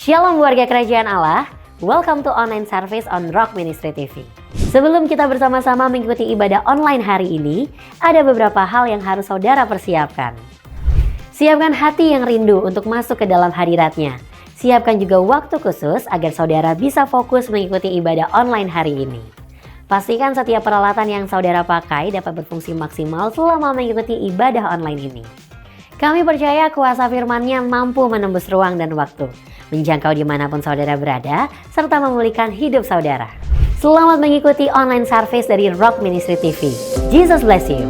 Shalom warga kerajaan Allah, welcome to online service on Rock Ministry TV. Sebelum kita bersama-sama mengikuti ibadah online hari ini, ada beberapa hal yang harus saudara persiapkan. Siapkan hati yang rindu untuk masuk ke dalam hadiratnya. Siapkan juga waktu khusus agar saudara bisa fokus mengikuti ibadah online hari ini. Pastikan setiap peralatan yang saudara pakai dapat berfungsi maksimal selama mengikuti ibadah online ini. Kami percaya kuasa firman-Nya mampu menembus ruang dan waktu, menjangkau dimanapun saudara berada, serta memulihkan hidup saudara. Selamat mengikuti online service dari Rock Ministry TV. Jesus bless you.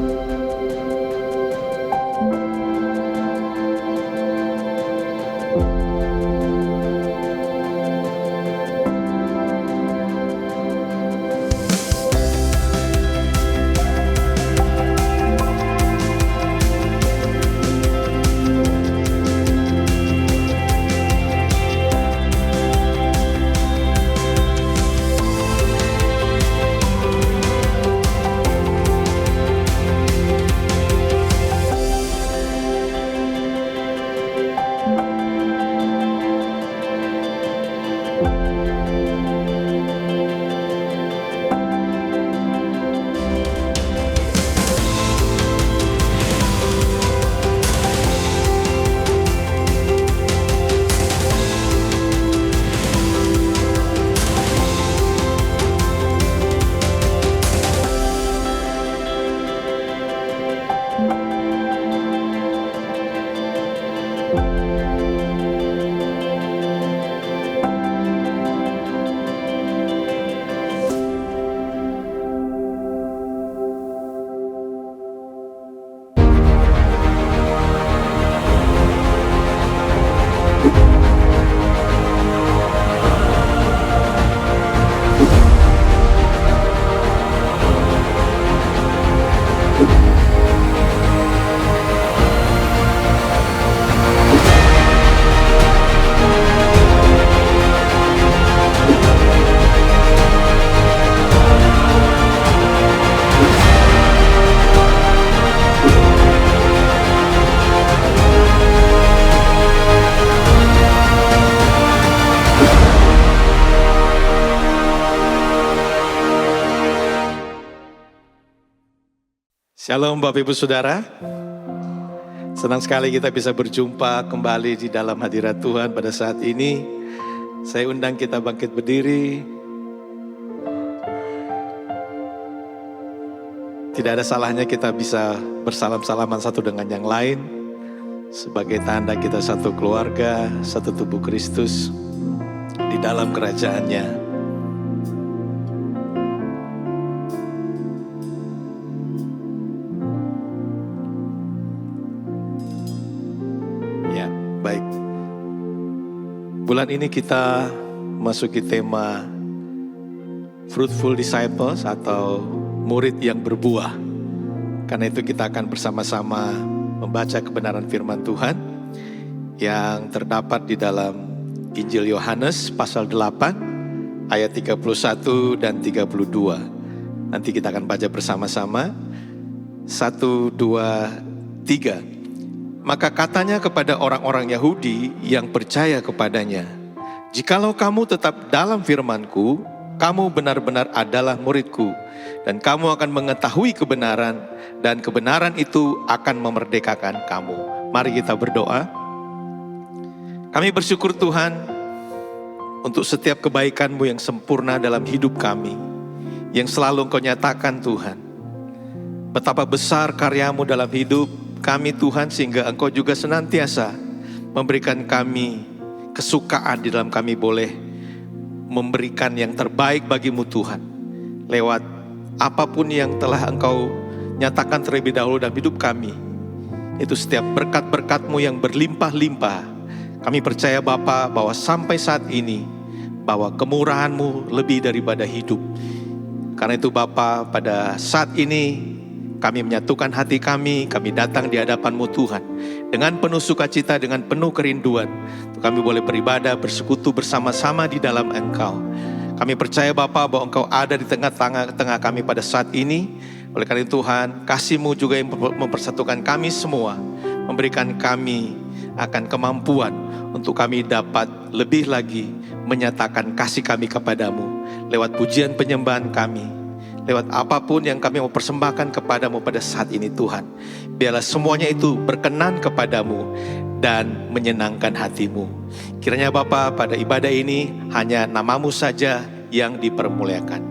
Shalom Bapak Ibu Saudara, senang sekali kita bisa berjumpa kembali di dalam hadirat Tuhan pada saat ini. Saya undang kita bangkit berdiri. Tidak ada salahnya kita bisa bersalam-salaman satu dengan yang lain, sebagai tanda kita satu keluarga, satu tubuh Kristus di dalam kerajaannya. Bulan ini kita masuki tema Fruitful Disciples atau murid yang berbuah. Karena itu kita akan bersama-sama membaca kebenaran firman Tuhan yang terdapat di dalam Injil Yohanes pasal 8 ayat 31 dan 32. Nanti kita akan baca bersama-sama. 1, 2, 3. Maka katanya kepada orang-orang Yahudi yang percaya kepadanya, "Jikalau kamu tetap dalam firman-Ku, kamu benar-benar adalah murid-Ku, dan kamu akan mengetahui kebenaran, dan kebenaran itu akan memerdekakan kamu." Mari kita berdoa. Kami bersyukur Tuhan untuk setiap kebaikan-Mu yang sempurna dalam hidup kami, yang selalu Engkau nyatakan Tuhan. Betapa besar karya-Mu dalam hidup kami Tuhan, sehingga Engkau juga senantiasa memberikan kami kesukaan di dalam kami boleh memberikan yang terbaik bagi-Mu Tuhan. Lewat apapun yang telah Engkau nyatakan terlebih dahulu dalam hidup kami. Itu setiap berkat-berkat-Mu yang berlimpah-limpah. Kami percaya Bapa bahwa sampai saat ini, bahwa kemurahan-Mu lebih daripada hidup. Karena itu Bapa, pada saat ini kami menyatukan hati kami datang di hadapan-Mu Tuhan. Dengan penuh sukacita, dengan penuh kerinduan. Untuk kami boleh beribadah, bersekutu bersama-sama di dalam Engkau. Kami percaya Bapa bahwa Engkau ada di tengah-tengah kami pada saat ini. Oleh karena itu Tuhan, kasih-Mu juga yang mempersatukan kami semua. Memberikan kami akan kemampuan untuk kami dapat lebih lagi menyatakan kasih kami kepadamu lewat pujian penyembahan kami, lewat apapun yang kami mau persembahkan kepadamu pada saat ini Tuhan. Biarlah semuanya itu berkenan kepadamu dan menyenangkan hatimu. Kiranya Bapa, pada ibadah ini hanya namamu saja yang dipermuliakan.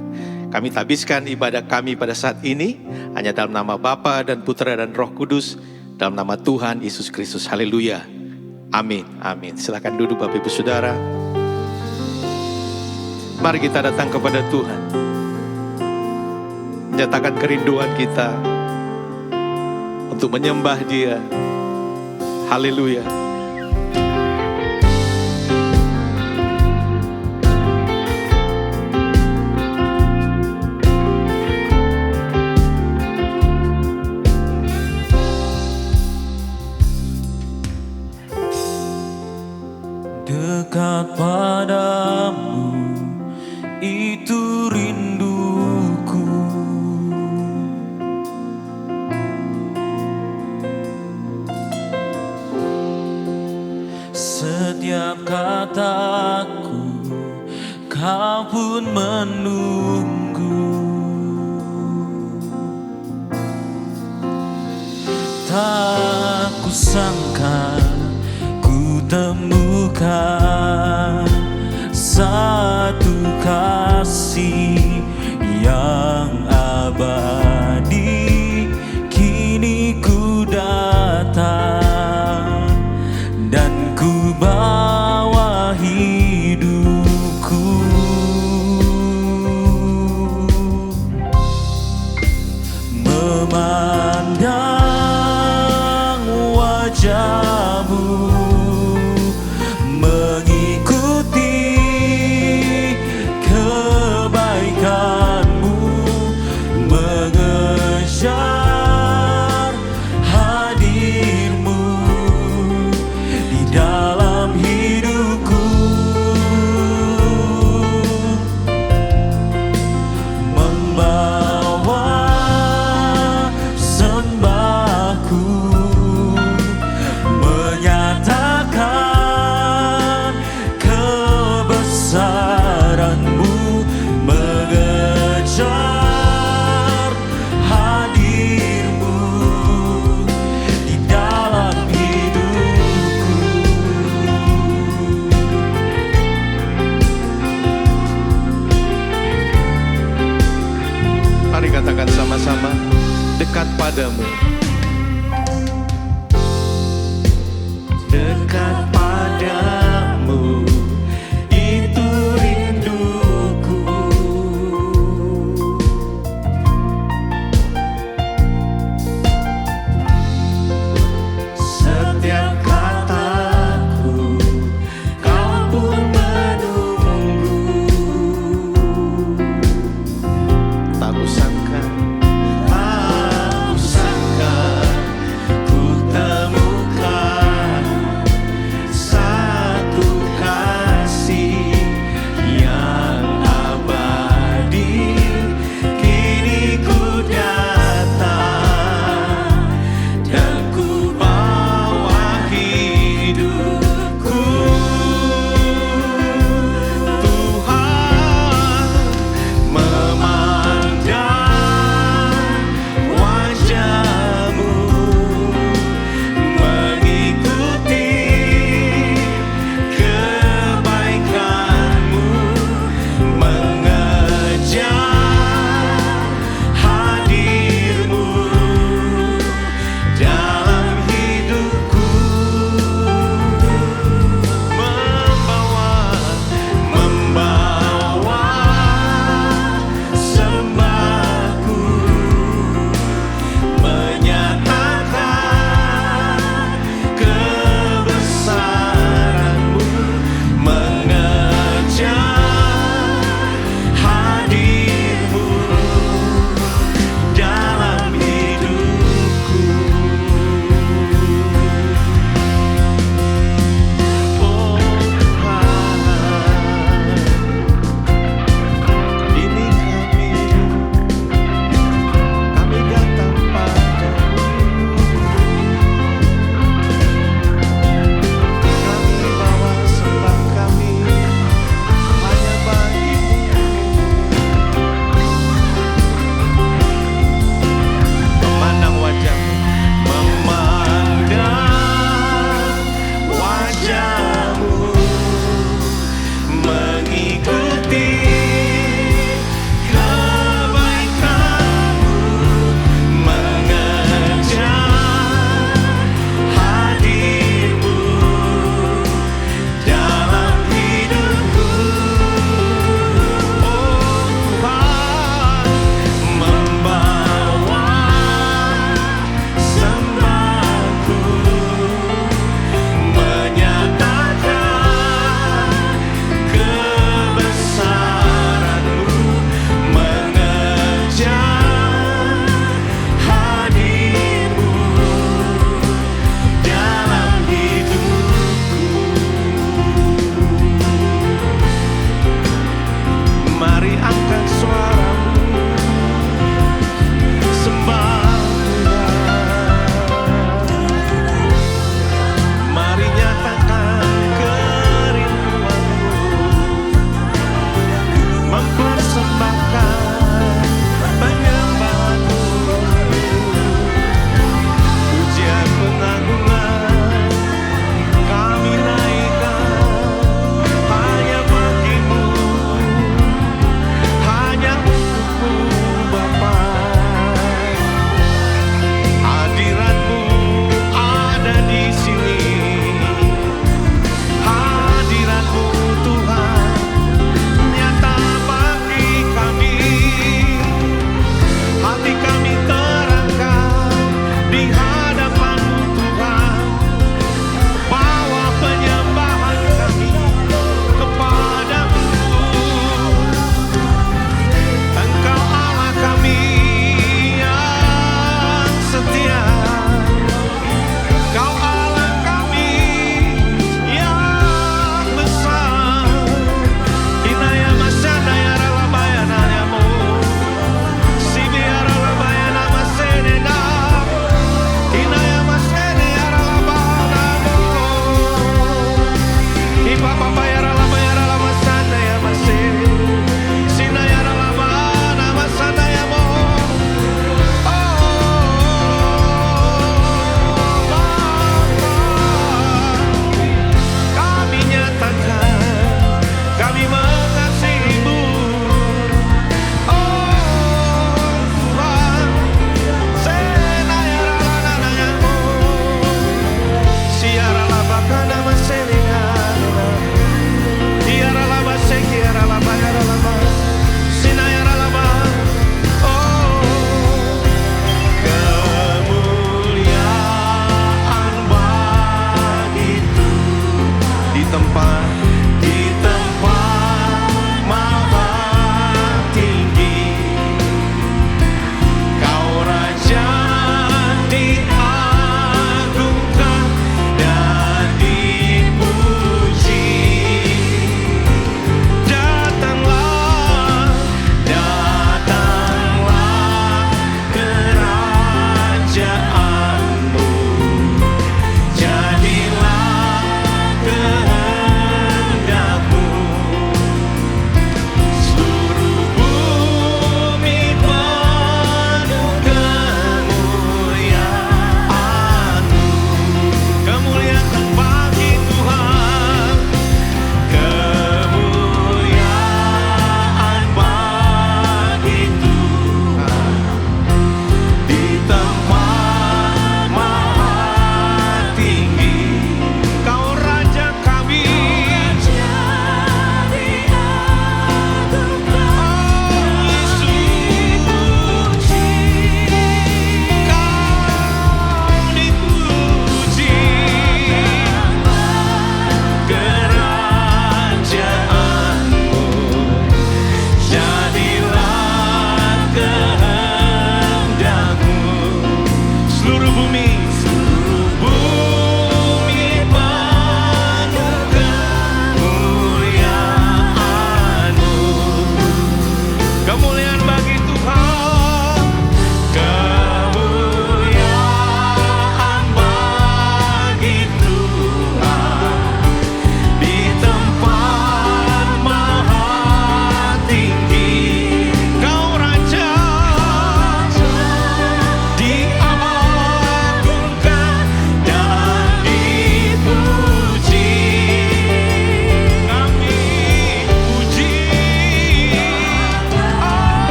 Kami tabiskan ibadah kami pada saat ini hanya dalam nama Bapa dan Putra dan Roh Kudus, dalam nama Tuhan Yesus Kristus. Haleluya. Amin. Amin. Silakan duduk Bapak Ibu Saudara. Mari kita datang kepada Tuhan, menyatakan kerinduan kita untuk menyembah Dia. Haleluya. Dekat padamu itu rinduku, setiap kataku kau pun menunggu. Tak kusangka ku temukan satu kasih yang abadi. Kini ku datang dan ku bawa hidupku, memandang wajahmu, mengikuti kebaikanmu, mengejar hadirmu di dalam hidupku, membawa sembahku, menyatakan kebesaranmu, mengejar hadirmu di dalam hidupku. Mari katakan sama-sama, dekat padamu. Dekat padamu itu rinduku, setiap kataku kau pun menunggu. Tak kusangka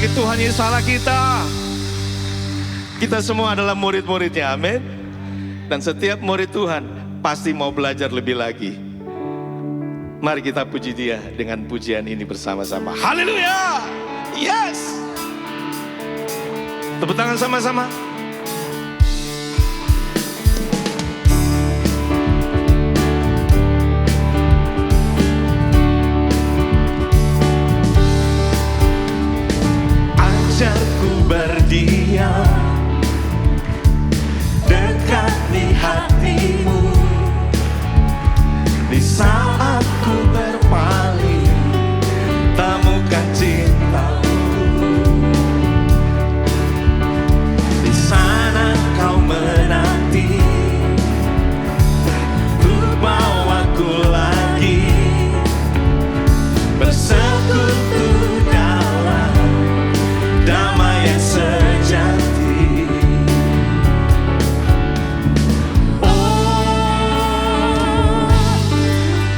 bagi Tuhan Yesus Allah kita. Kita semua adalah murid-muridnya, amin. Dan setiap murid Tuhan pasti mau belajar lebih lagi. Mari kita puji Dia dengan pujian ini bersama-sama. Haleluya! Yes! Tepuk tangan sama-sama. Ajarku berdiam dekat di hatimu, di saat ku berpaling temukan cintamu. Di sana kau menanti untuk bawaku lagi bersekutu dalam damai yang sejati. Oh,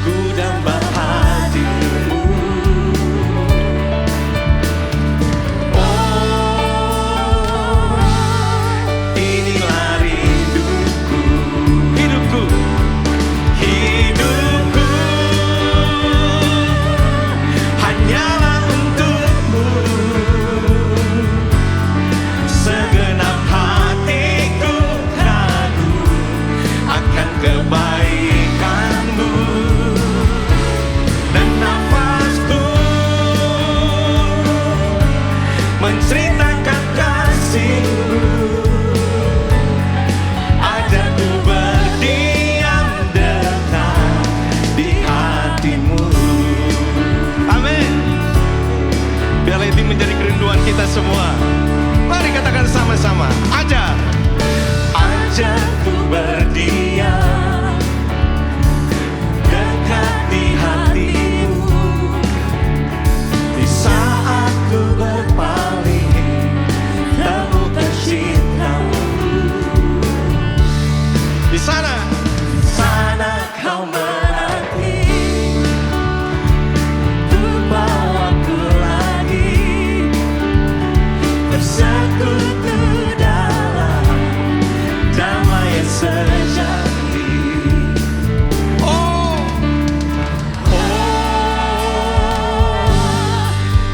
ku damba hadirmu. Oh, inilah rinduku, hidupku, hidupku hanyalah untukmu. Segenap hatiku ragu akan kebaikanmu, dan nafasku menceritakan kasihmu. Ajarku berdiam dekat di hatimu. Amin. Biarlah itu menjadi kerinduan kita semua. Mari katakan sama-sama. Ajarku berdiam dekat di hatimu, di saat ku berpaling temukan cintamu. Di sana. Sana kau menanti untuk bawaku lagi bersekutu dalam damai yang sejati. Oh, Oh,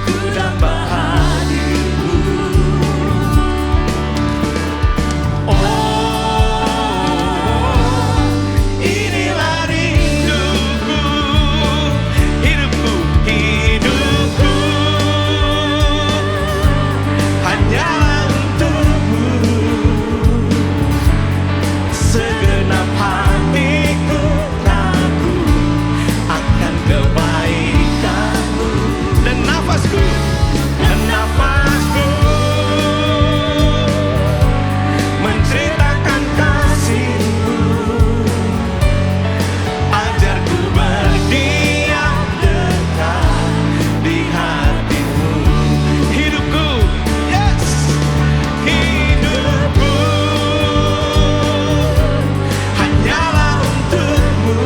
ku damba hadirmu. Oh, inilah rinduku, hidupku, hidupku hanyalah untukmu. Segenap hatiku ragu akan kebaikanmu, dan nafasku. dan nafasku menceritakan kasihmu. Ajarku berdiam dekat di hatimu. Hidupku. Yes. Hidupku hanyalah untukmu.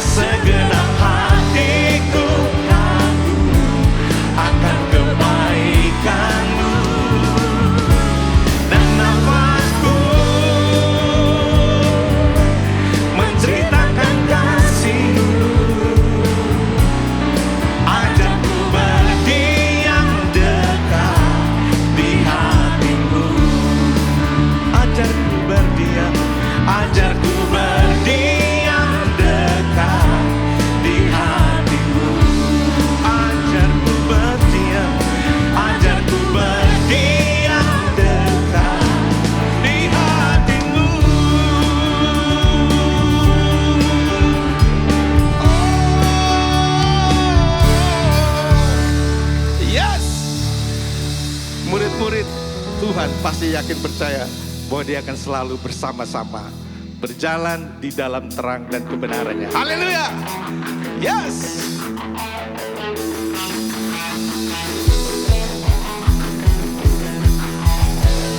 Segenap hatiku ragu akan kebaikanmu, dan nafasku menceritakan kasihmu. Ajarku berdiam dekat di hatimu. Ajarku berdiam, ajarku berdiam dekat di hatimu. Ajarku berdiam, ajarku berdiam dekat di hatimu. Yes. Murid-murid Tuhan pasti yakin percaya bahwa Dia akan selalu bersama-sama berjalan di dalam terang dan kebenarannya. Haleluya. Yes.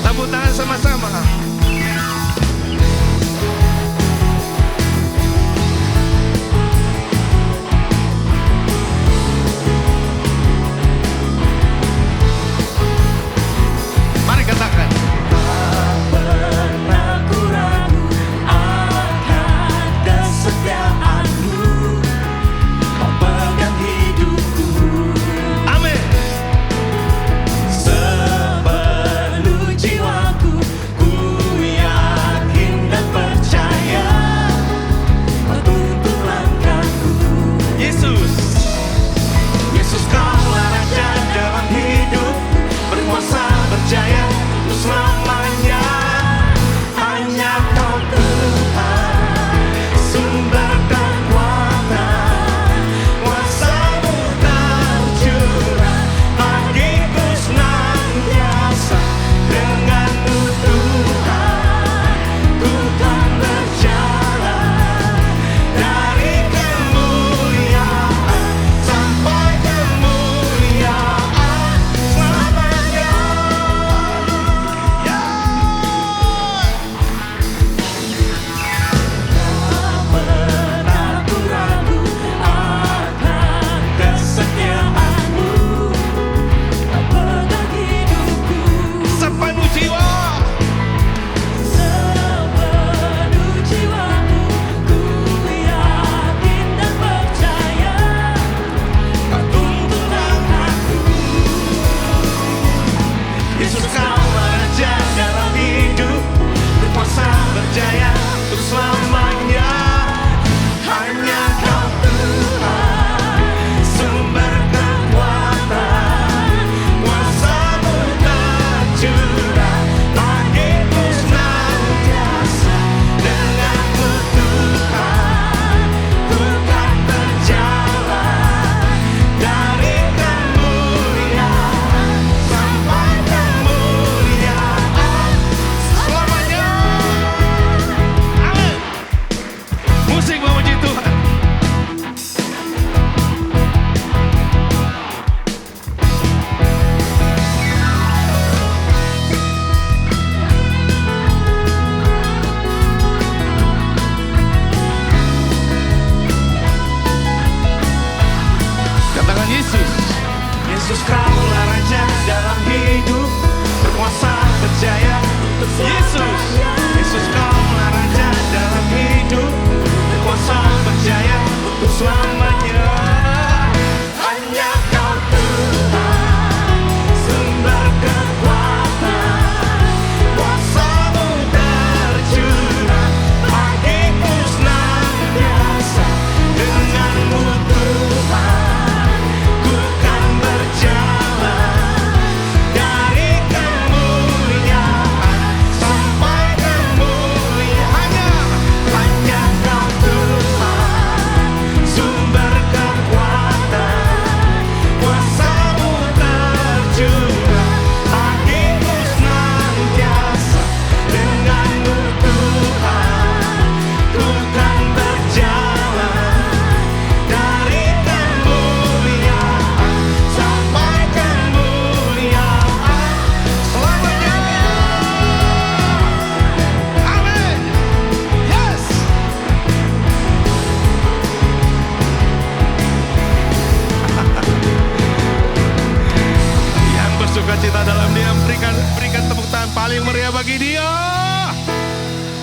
Tepuk tangan sama-sama.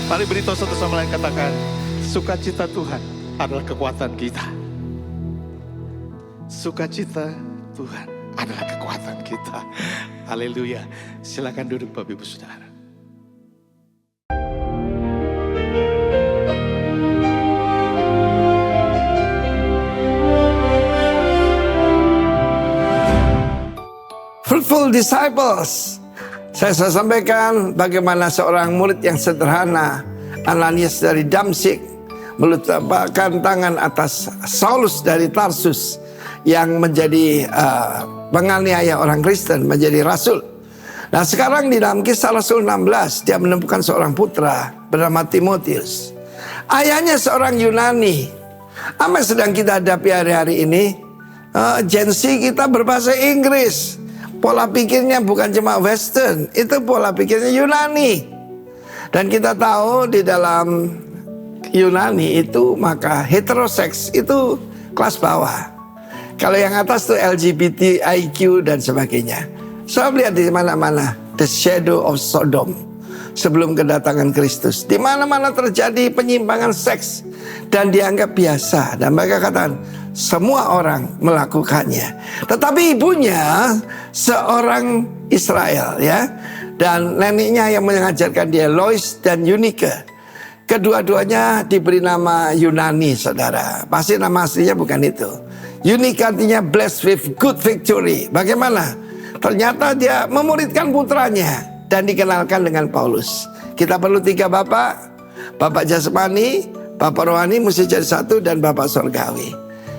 Mari beritahu satu sama lain, katakan, sukacita Tuhan adalah kekuatan kita. Sukacita Tuhan adalah kekuatan kita. Haleluya. Silakan duduk Bapak Ibu Saudara. Fruitful disciples. Saya sampaikan bagaimana seorang murid yang sederhana, Ananias dari Damsyik, meletakkan tangan atas Saulus dari Tarsus yang menjadi penganiaya orang Kristen, menjadi rasul. Nah sekarang di dalam Kisah Rasul 16, dia menemukan seorang putra bernama Timotius. Ayahnya seorang Yunani. Apa yang sedang kita hadapi hari-hari ini? Gen Z kita berbahasa Inggris. Pola pikirnya bukan cuma Western, itu pola pikirnya Yunani. Dan kita tahu di dalam Yunani itu maka heteroseks itu kelas bawah. Kalau yang atas itu LGBT, IQ dan sebagainya. Saya lihat di mana-mana the shadow of Sodom sebelum kedatangan Kristus. Di mana-mana terjadi penyimpangan seks dan dianggap biasa. Dan mereka katakan semua orang melakukannya. Tetapi ibunya seorang Israel ya. Dan neneknya yang mengajarkan dia, Lois dan Eunike. Kedua-duanya diberi nama Yunani, saudara. Pasti nama aslinya bukan itu. Eunike artinya blessed with good victory. Bagaimana? Ternyata dia memuridkan putranya dan dikenalkan dengan Paulus. Kita perlu 3 bapak. Bapak jasmani, bapak rohani mesti jadi satu, dan bapak surgawi.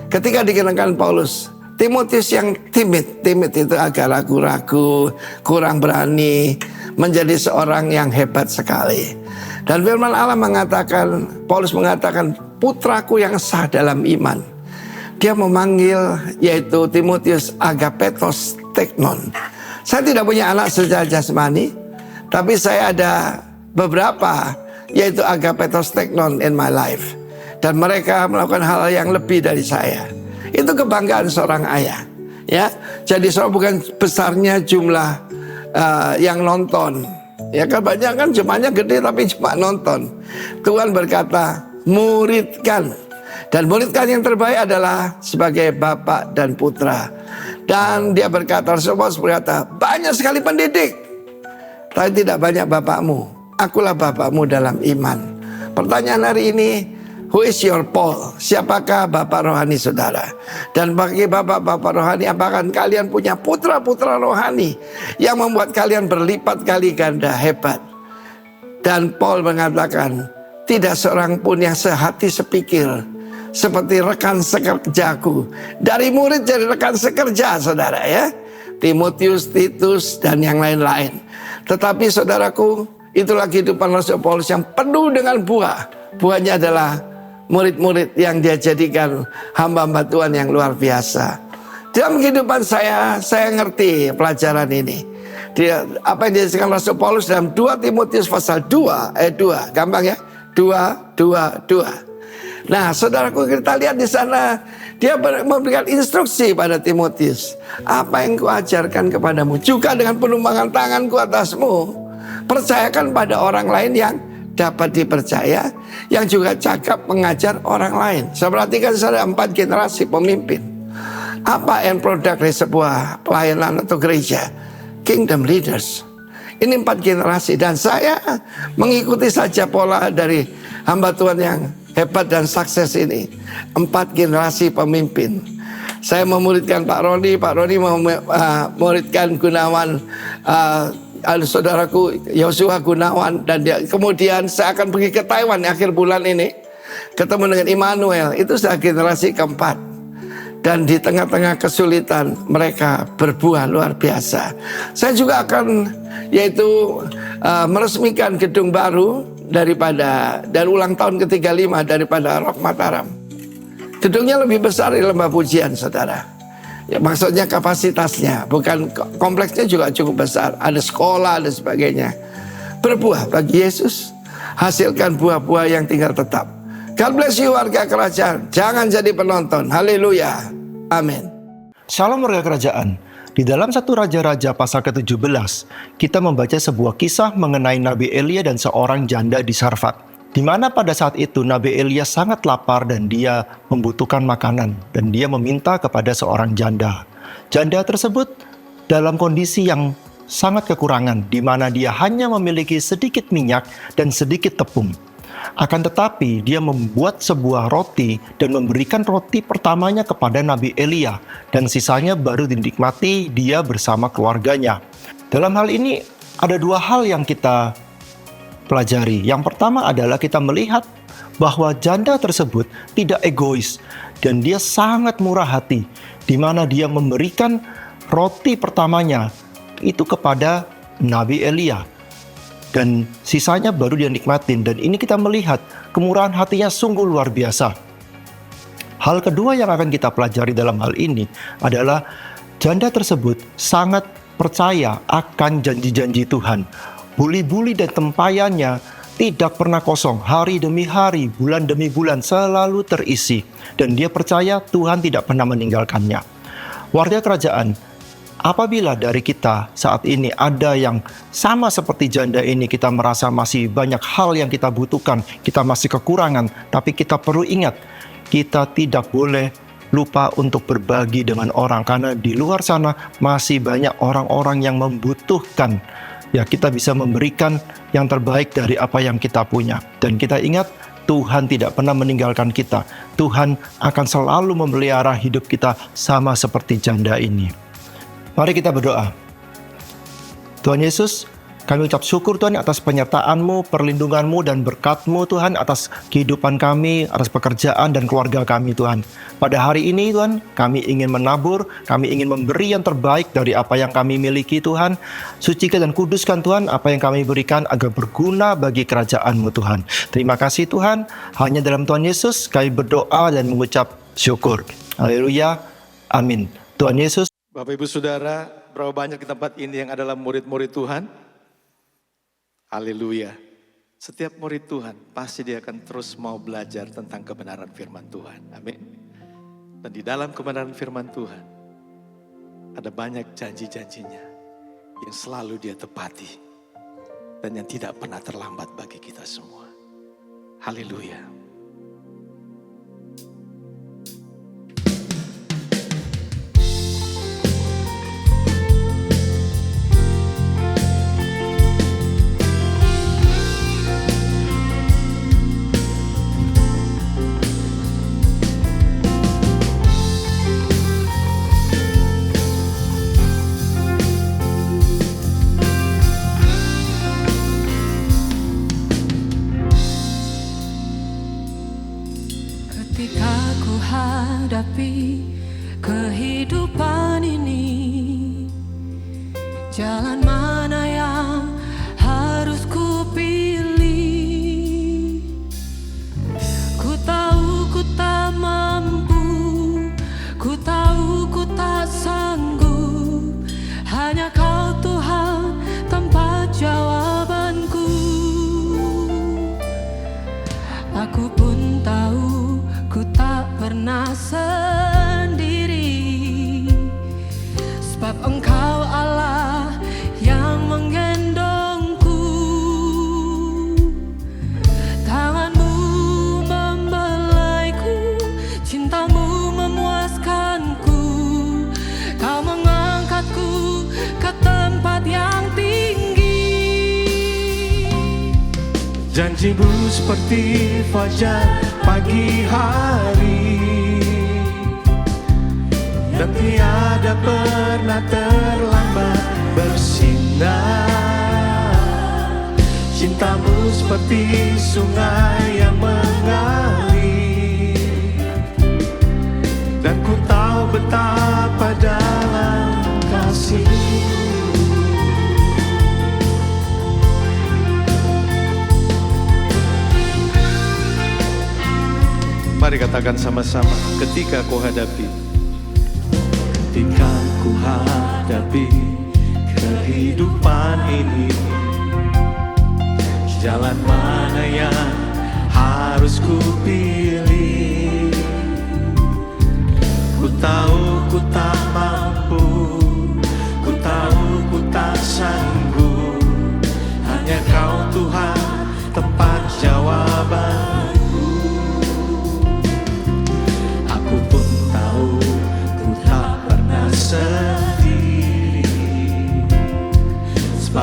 Ketika dikenalkan Paulus, Timotius yang timid itu agak ragu-ragu, kurang berani, menjadi seorang yang hebat sekali. Dan firman Allah mengatakan, Paulus mengatakan, putraku yang sah dalam iman. Dia memanggil yaitu Timotius agapetos teknon. Saya tidak punya anak secara jasmani, tapi saya ada beberapa yaitu agapetos teknon in my life. Dan mereka melakukan hal yang lebih dari saya. Itu kebanggaan seorang ayah. Ya, jadi soal bukan besarnya jumlah yang nonton. Ya kan banyak kan jumlahnya gede tapi cuma nonton. Tuhan berkata muridkan. Dan muridkan yang terbaik adalah sebagai bapak dan putra. Dan dia berkata, Rasulullah berkata, banyak sekali pendidik, tapi tidak banyak bapakmu. Akulah bapakmu dalam iman. Pertanyaan hari ini, who is your Paul? Siapakah bapak rohani saudara? Dan bagi bapak-bapak rohani, apakah kalian punya putra-putra rohani yang membuat kalian berlipat kali ganda hebat? Dan Paul mengatakan, tidak seorang pun yang sehati sepikir seperti rekan sekerjaku. Dari murid jadi rekan sekerja, saudara ya. Timotius, Titus, dan yang lain-lain. Tetapi saudaraku, itulah kehidupan Rasul Paulus yang penuh dengan buah. Buahnya adalah murid-murid yang dia jadikan hamba-hamba Tuhan yang luar biasa. Dalam kehidupan saya ngerti pelajaran ini. Apa yang dijelaskan Rasul Paulus dalam 2 Timotius pasal 2 ayat 2. Gampang ya? 2. Nah, saudaraku, kita lihat di sana dia memberikan instruksi pada Timotius. Apa yang kuajarkan kepadamu juga dengan penumpangan tanganku atasmu. Percayakan pada orang lain yang dapat dipercaya, yang juga cakap mengajar orang lain. Saya perhatikan ada 4 generasi pemimpin. Apa end product dari sebuah pelayanan atau gereja? Kingdom leaders. Ini 4 generasi, dan saya mengikuti saja pola dari hamba Tuhan yang hebat dan sukses ini. 4 generasi pemimpin. Saya memuridkan Pak Roni memuridkan Gunawan, saudaraku Yosua Gunawan, dan kemudian saya akan pergi ke Taiwan akhir bulan ini, ketemu dengan Immanuel. Itu sudah generasi keempat. Dan di tengah-tengah kesulitan mereka berbuah luar biasa. Saya juga akan yaitu meresmikan gedung baru dan ulang tahun ke-35 daripada Rock Mataram. Gedungnya lebih besar dari lembah pujian, saudara. Ya, maksudnya kapasitasnya, bukan kompleksnya juga cukup besar. Ada sekolah, ada sebagainya. Berbuah bagi Yesus, hasilkan buah-buah yang tinggal tetap. God bless you warga kerajaan. Jangan jadi penonton. Haleluya. Amin. Salam warga kerajaan. Di dalam 1 Raja-Raja pasal ke-17, kita membaca sebuah kisah mengenai Nabi Elia dan seorang janda di Sarfat. Di mana pada saat itu Nabi Elia sangat lapar dan dia membutuhkan makanan. Dan dia meminta kepada seorang janda. Janda tersebut dalam kondisi yang sangat kekurangan, di mana dia hanya memiliki sedikit minyak dan sedikit tepung. Akan tetapi dia membuat sebuah roti dan memberikan roti pertamanya kepada Nabi Elia, dan sisanya baru dinikmati dia bersama keluarganya. Dalam hal ini ada 2 hal yang kita pelajari. Yang pertama adalah kita melihat bahwa janda tersebut tidak egois dan dia sangat murah hati, di mana dia memberikan roti pertamanya itu kepada Nabi Elia. Dan sisanya baru dia nikmatin. Dan ini kita melihat kemurahan hatinya sungguh luar biasa. Hal kedua yang akan kita pelajari dalam hal ini adalah janda tersebut sangat percaya akan janji-janji Tuhan. Buli-buli dan tempayannya tidak pernah kosong. Hari demi hari, bulan demi bulan selalu terisi. Dan dia percaya Tuhan tidak pernah meninggalkannya. Warga kerajaan, apabila dari kita saat ini ada yang sama seperti janda ini, kita merasa masih banyak hal yang kita butuhkan, kita masih kekurangan, tapi kita perlu ingat, kita tidak boleh lupa untuk berbagi dengan orang, karena di luar sana masih banyak orang-orang yang membutuhkan. Ya, kita bisa memberikan yang terbaik dari apa yang kita punya. Dan kita ingat, Tuhan tidak pernah meninggalkan kita. Tuhan akan selalu memelihara hidup kita sama seperti janda ini. Mari kita berdoa. Tuhan Yesus, kami ucap syukur Tuhan atas penyertaan-Mu, perlindungan-Mu, dan berkat-Mu Tuhan atas kehidupan kami, atas pekerjaan dan keluarga kami Tuhan. Pada hari ini Tuhan, kami ingin menabur, kami ingin memberi yang terbaik dari apa yang kami miliki Tuhan. Sucikan dan kuduskan Tuhan apa yang kami berikan agar berguna bagi kerajaan-Mu Tuhan. Terima kasih Tuhan, hanya dalam Tuhan Yesus kami berdoa dan mengucap syukur. Haleluya, amin. Tuhan Yesus. Bapak Ibu Saudara, berapa banyak di tempat ini yang adalah murid-murid Tuhan? Haleluya. Setiap murid Tuhan pasti dia akan terus mau belajar tentang kebenaran firman Tuhan. Amin. Dan di dalam kebenaran firman Tuhan ada banyak janji-janjinya yang selalu dia tepati dan yang tidak pernah terlambat bagi kita semua. Haleluya. Ketika ku hadapi kehidupan ini, jalan mana yang harus ku pilih? Ku tahu ku tak mampu, ku tahu ku tak sanggup. Hanya Kau Tuhan tempat jawabanku. Aku pun tahu ku tak pernah sendiri, sebab Engkau Allah yang menggendongku. Tangan-Mu membelaiku, cinta-Mu memuaskanku. Kau mengangkatku ke tempat yang tinggi. Janji-Mu seperti fajar pagi hari, dan tiada pernah terlambat bersinar. Cinta-Mu seperti sungai yang mengalir, dan ku tahu betapa dalam kasih-Mu. Mari katakan sama-sama, ketika kau hadapi. Ketika ku hadapi kehidupan ini, jalan mana yang harus ku pilih? Ku tahu ku tak mampu,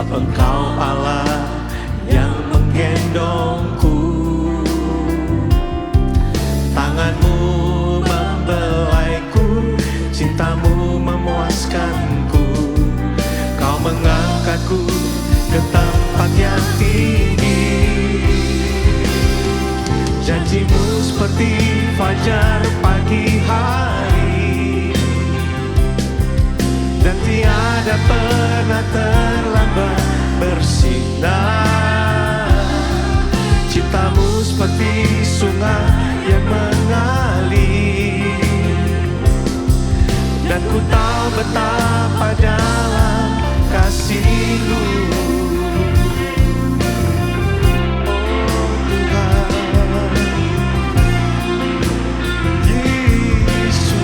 Engkau Allah yang menggendongku. Tanganmu membelaiku, cintamu memuaskanku. Kau mengangkatku ke tempat yang tinggi. Janjimu seperti fajar pagi hari, dan tiada pernah terlambat bersinar. Cintamu seperti sungai yang mengalir, dan ku tahu betapa dalam kasih-Mu. Oh Tuhan Yesus,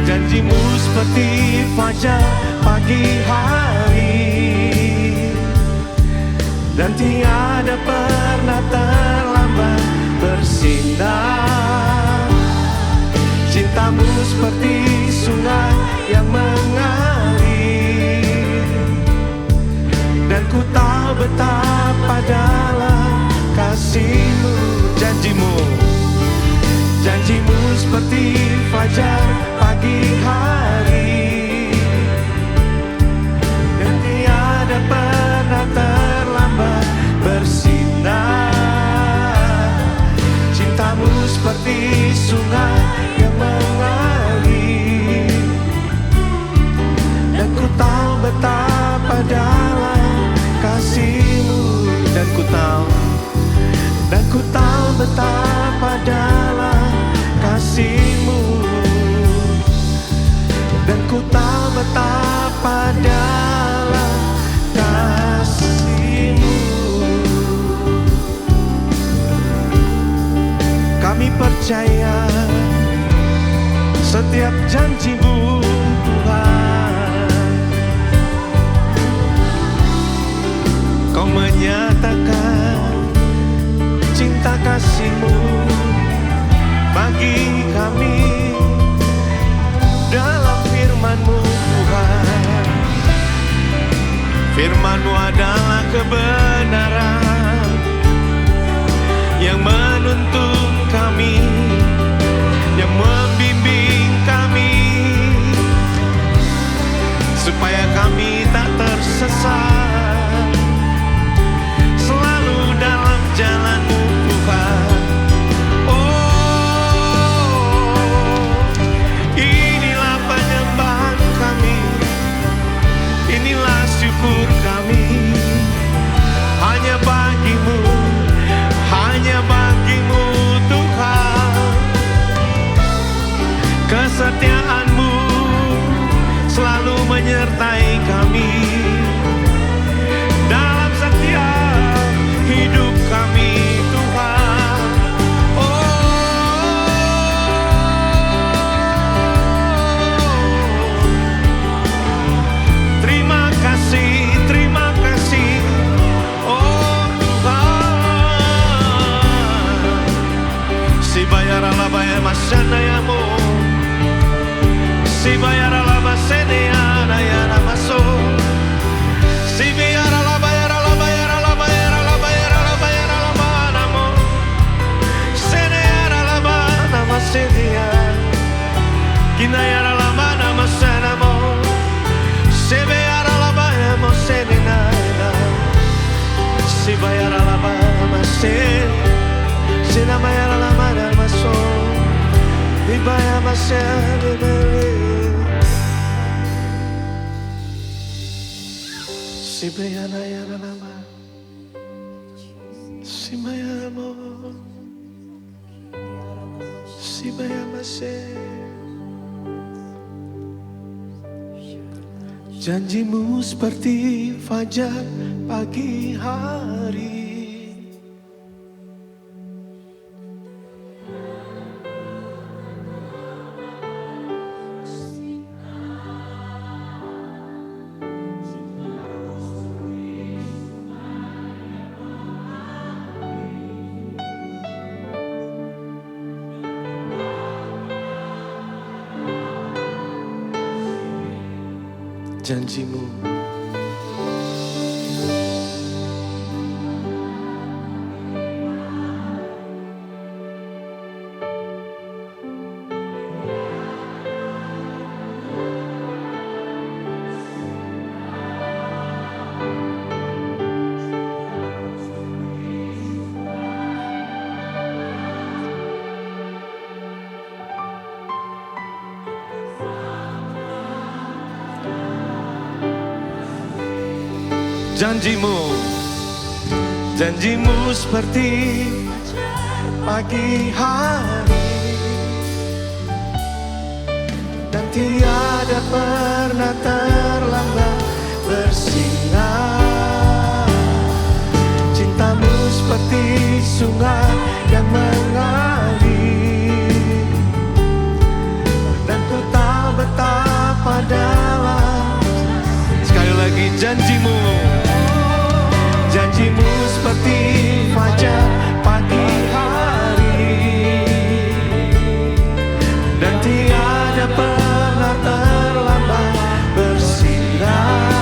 janjimu seperti fajar pagi hari, dan tiada pernah terlambat bersinar. Cintamu seperti sungai yang mengalir, dan ku tahu betapa dalam kasih-Mu. Janjimu seperti fajar pagi hari, dan tiada pernah terlambat bersinar. Cintamu seperti sungai yang mengalir, dan ku tahu betapa dalam kasih-Mu. Dan ku tahu betapa dalam kasih-Mu. Dan ku tahu betapa dalam kasih-Mu. Kami percaya setiap janji-Mu, Tuhan. Kau menyatakan cinta kasih-Mu bagi kami dalam firman-Mu, Tuhan. Firman-Mu adalah kebenaran yang menuntun kami, yang membimbing kami, supaya kami tak tersesat, selalu dalam jalan-Mu, Tuhan. Oh, inilah penyembahan kami, inilah syukur kami, hanya bagi-Mu, hanya bagi-Mu, Tuhan. Kesetiaan-Mu selalu menyertai kami dalam setiap hidup kami, Tuhan. Oh, terima kasih, oh Tuhan. Si bayar ala bayar masana yamo, si bayar ala basene yana yana maso, si bayar ala bayar ala bayar ala bayar ala bayar ala bayar ala manamo, sene yana ala mana masene ya, kina yana ala mana masana mo, si bayar ala bayar masene na, si bayar ala bayar masene, si na bayar ala mana maso, di bayar masene beli. Si bayana yana nama, si bayamo, si bayamase. Janji-Mu seperti fajar pagi hari, janjimu. Janjimu, janjimu seperti pagi hari, dan tiada pernah terlambat bersinar. Cintamu seperti sungai yang mengalir, dan ku tahu betapa dalam. Sekali lagi janjimu, janjimu seperti fajar pagi hari, dan tiada pernah terlambat bersinar.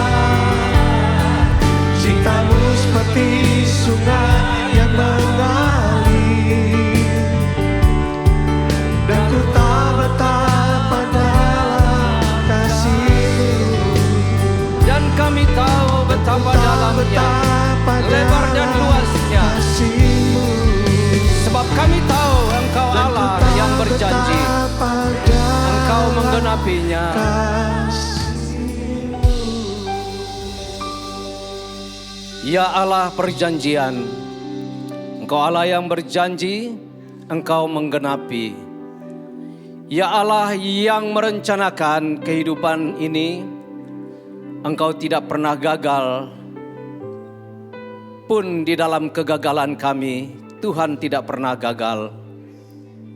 Cintamu seperti sungai yang mengalir, dan ku tahu betapa dalam kasih-Mu. Dan kami tahu betapa dalamnya, lebar dan luasnya. Sebab kami tahu Engkau Allah yang berjanji, Engkau menggenapinya. Ya Allah perjanjian, Engkau Allah yang berjanji, Engkau menggenapi. Ya Allah yang merencanakan kehidupan ini, Engkau tidak pernah gagal. Pun di dalam kegagalan kami, Tuhan tidak pernah gagal.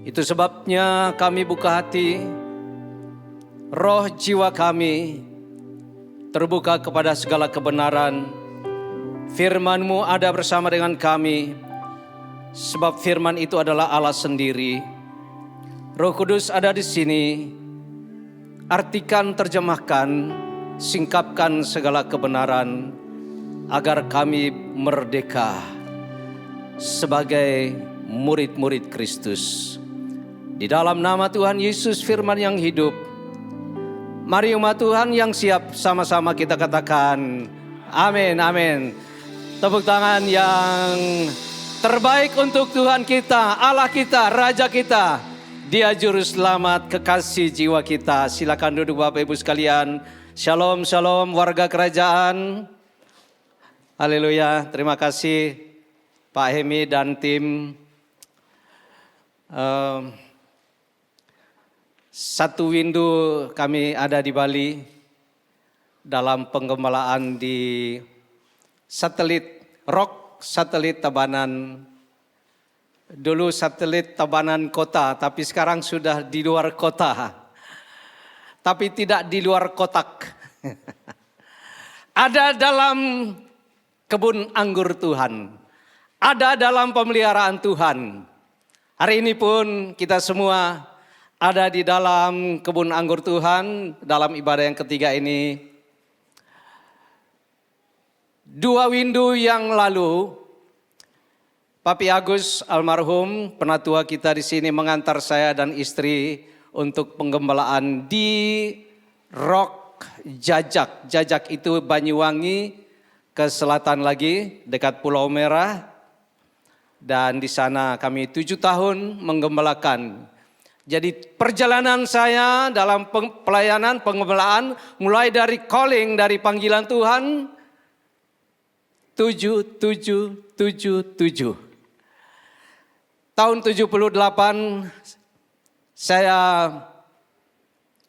Itu sebabnya kami buka hati, roh jiwa kami terbuka kepada segala kebenaran. Firman-Mu ada bersama dengan kami, sebab firman itu adalah Allah sendiri. Roh Kudus ada di sini, artikan, terjemahkan, singkapkan segala kebenaran, agar kami merdeka sebagai murid-murid Kristus. Di dalam nama Tuhan Yesus firman yang hidup, mari umat Tuhan yang siap sama-sama kita katakan amin, amin. Tepuk tangan yang terbaik untuk Tuhan kita, Allah kita, Raja kita. Dia juru selamat kekasih jiwa kita. Silakan duduk Bapak Ibu sekalian. Shalom, shalom warga kerajaan. Haleluya, terima kasih Pak Hemi dan tim. Satu windu kami ada di Bali dalam penggembalaan di satelit Tabanan. Dulu satelit Tabanan kota, tapi sekarang sudah di luar kota. Tapi tidak di luar kotak. Ada dalam kebun anggur Tuhan. Ada dalam pemeliharaan Tuhan. Hari ini pun kita semua ada di dalam kebun anggur Tuhan dalam ibadah yang ketiga ini. 2 windu yang lalu, Papi Agus almarhum penatua kita di sini mengantar saya dan istri untuk penggembalaan di Rock Jajak. Jajak itu Banyuwangi ke selatan lagi dekat Pulau Merah. Dan di sana kami 7 tahun menggembalakan. Jadi perjalanan saya dalam pelayanan penggembalaan mulai dari calling, dari panggilan Tuhan 7. Tahun 78 saya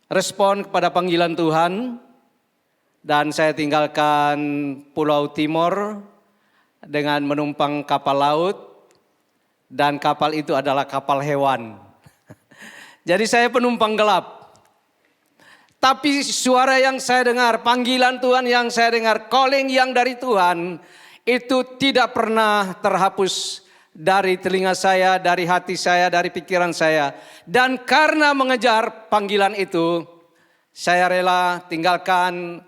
respon kepada panggilan Tuhan dan saya tinggalkan Pulau Timor dengan menumpang kapal laut dan kapal itu adalah kapal hewan. Jadi saya penumpang gelap. Tapi suara yang saya dengar, panggilan Tuhan yang saya dengar, calling yang dari Tuhan, itu tidak pernah terhapus dari telinga saya, dari hati saya, dari pikiran saya. Dan karena mengejar panggilan itu, saya rela tinggalkan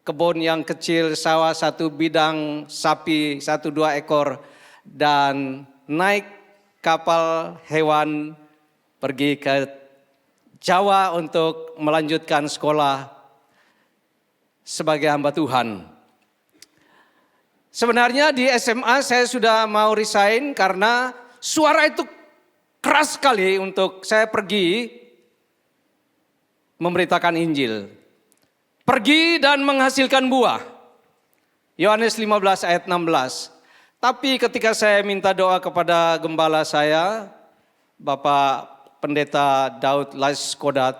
kebun yang kecil, sawah 1 bidang, sapi 1-2 ekor, dan naik kapal hewan pergi ke Jawa untuk melanjutkan sekolah sebagai hamba Tuhan. Sebenarnya di SMA saya sudah mau resign karena suara itu keras sekali untuk saya pergi memberitakan Injil. Pergi dan menghasilkan buah. Yohanes 15 ayat 16. Tapi ketika saya minta doa kepada gembala saya, Bapak Pendeta Daud Laiskodat,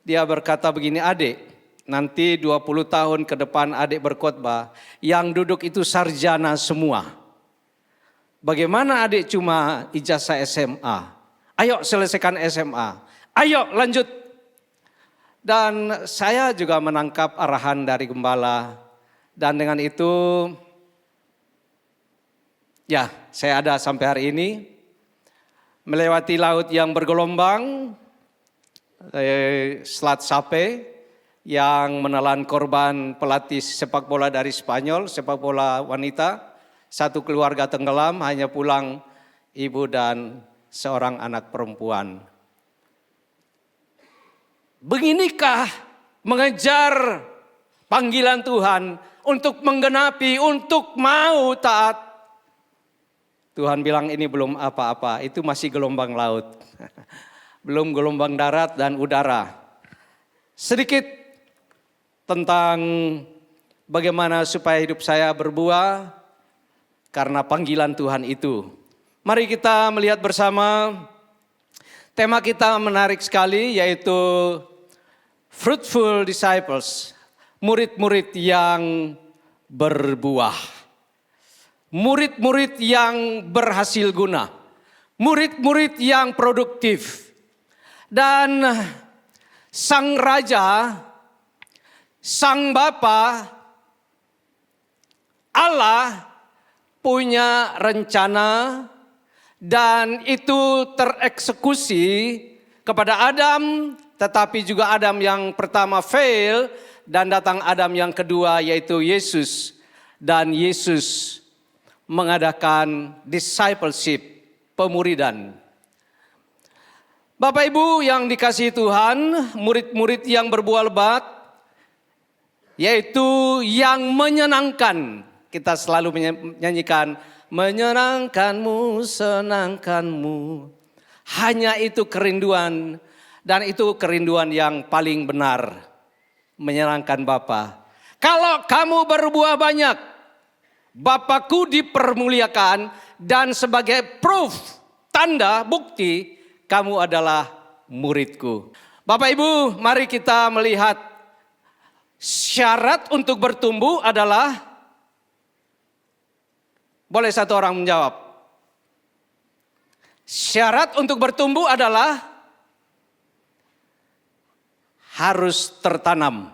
dia berkata begini, adik, nanti 20 tahun ke depan adik berkhotbah, yang duduk itu sarjana semua. Bagaimana adik cuma ijazah SMA? Ayo selesaikan SMA. Ayo lanjut. Dan saya juga menangkap arahan dari gembala. Dan dengan itu, ya saya ada sampai hari ini. Melewati laut yang bergelombang, Selat Sape, yang menelan korban pelatih sepak bola dari Spanyol, sepak bola wanita. 1 keluarga tenggelam, hanya pulang ibu dan seorang anak perempuan. Beginikah mengejar panggilan Tuhan untuk menggenapi, untuk mau taat? Tuhan bilang ini belum apa-apa, itu masih gelombang laut. Belum gelombang darat dan udara. Sedikit tentang bagaimana supaya hidup saya berbuah karena panggilan Tuhan itu. Mari kita melihat bersama, tema kita menarik sekali, yaitu Fruitful Disciples, murid-murid yang berbuah. Murid-murid yang berhasil guna. Murid-murid yang produktif. Dan sang raja, sang bapa, Allah punya rencana dan itu tereksekusi kepada Adam, tetapi juga Adam yang pertama fail dan datang Adam yang kedua yaitu Yesus. Dan Yesus mengadakan discipleship, pemuridan. Bapak Ibu yang dikasihi Tuhan, murid-murid yang berbuah lebat, yaitu yang menyenangkan. Kita selalu menyanyikan, menyenangkanmu, senangkanmu. Hanya itu kerinduan, dan itu kerinduan yang paling benar. Menyenangkan Bapa. Kalau kamu berbuah banyak, Bapakku dipermuliakan, dan sebagai proof, tanda, bukti, kamu adalah muridku. Bapak Ibu, mari kita melihat syarat untuk bertumbuh adalah, boleh satu orang menjawab. Syarat untuk bertumbuh adalah harus tertanam.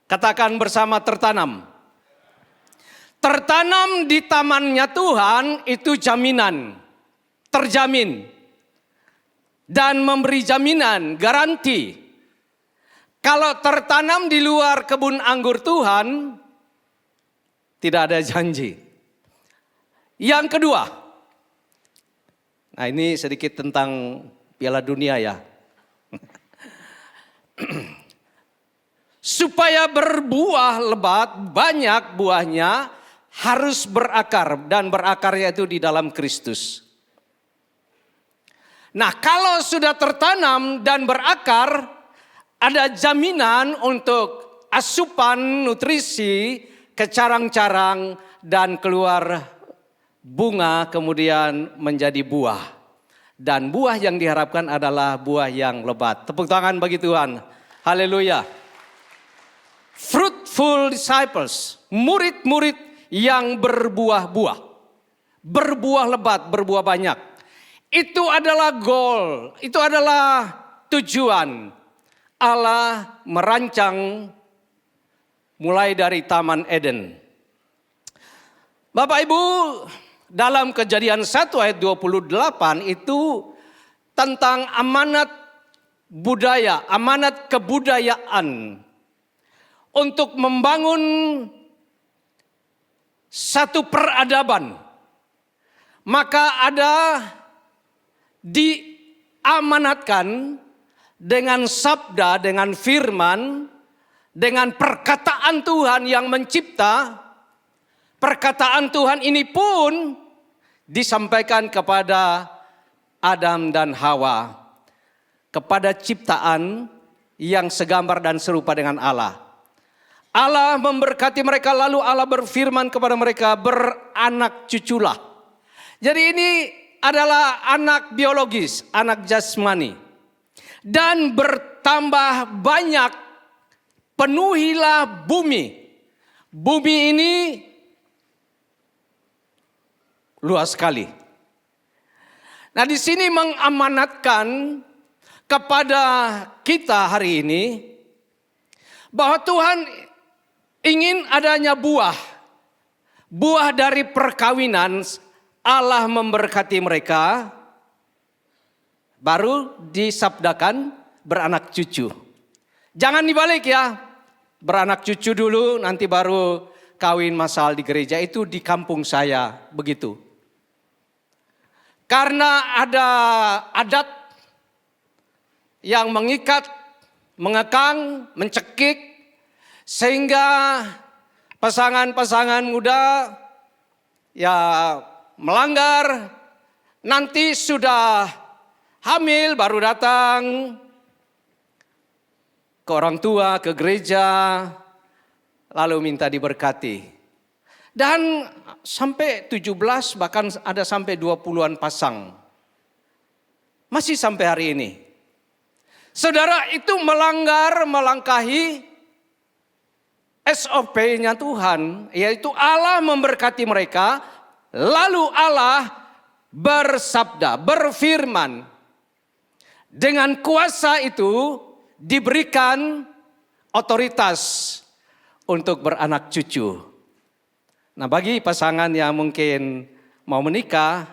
Katakan bersama, tertanam. Tertanam di tamannya Tuhan itu jaminan, terjamin. Dan memberi jaminan, garansi. Kalau tertanam di luar kebun anggur Tuhan, tidak ada janji. Yang kedua, nah ini sedikit tentang Piala Dunia ya. Supaya berbuah lebat, banyak buahnya, harus berakar, dan berakarnya itu di dalam Kristus. Nah, kalau sudah tertanam dan berakar, ada jaminan untuk asupan nutrisi ke carang-carang dan keluar bunga kemudian menjadi buah. Dan buah yang diharapkan adalah buah yang lebat. Tepuk tangan bagi Tuhan. Haleluya. Fruitful disciples, murid-murid yang berbuah-buah. Berbuah lebat, berbuah banyak. Itu adalah goal, itu adalah tujuan. Allah merancang mulai dari Taman Eden. Bapak Ibu, dalam Kejadian 1 ayat 28 itu tentang amanat budaya, amanat kebudayaan. untuk membangun satu peradaban, maka ada diamanatkan dengan sabda, dengan firman, dengan perkataan Tuhan yang mencipta. Perkataan Tuhan ini pun disampaikan kepada Adam dan Hawa, kepada ciptaan yang segambar dan serupa dengan Allah. Allah memberkati mereka, lalu Allah berfirman kepada mereka, beranak cuculah. Jadi ini adalah anak biologis, anak jasmani. Dan bertambah banyak, penuhilah bumi. Bumi ini luas sekali. Nah, di sini mengamanatkan kepada kita hari ini bahwa Tuhan ingin adanya buah. Buah dari perkawinan, Allah memberkati mereka, baru disabdakan beranak cucu. Jangan dibalik ya, beranak cucu dulu nanti baru kawin masal di gereja. Itu di kampung saya begitu. Karena ada adat yang mengikat, mengekang, mencekik, sehingga pasangan-pasangan muda ya melanggar, nanti sudah hamil baru datang ke orang tua, ke gereja, lalu minta diberkati. Dan sampai 17 bahkan ada sampai 20-an pasang. Masih sampai hari ini. Saudara, itu melangkahi SOP-nya Tuhan, yaitu Allah memberkati mereka, lalu Allah bersabda, berfirman. Dengan kuasa itu diberikan otoritas untuk beranak cucu. Nah, bagi pasangan yang mungkin mau menikah,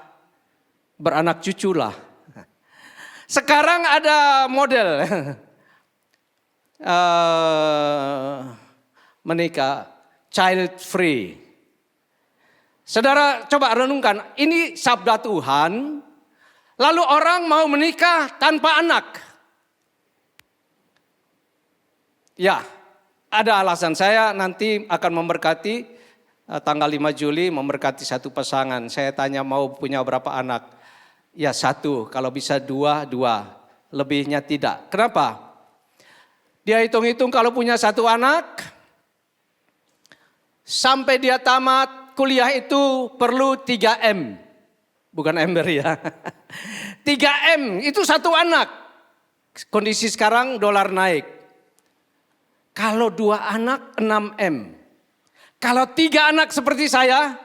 beranak cuculah. Sekarang ada model menikah child free. Saudara coba renungkan, ini sabda Tuhan, lalu orang mau menikah tanpa anak. Ya, ada alasan. Saya nanti akan memberkati tanggal 5 Juli memberkati satu pasangan. Saya tanya mau punya berapa anak? Ya 1, kalau bisa 2, lebihnya tidak. Kenapa? Dia hitung-hitung kalau punya 1 anak, sampai dia tamat kuliah itu perlu 3M. Bukan ember ya. 3M itu 1 anak. Kondisi sekarang dolar naik. Kalau 2 anak 6M. Kalau 3 anak seperti saya,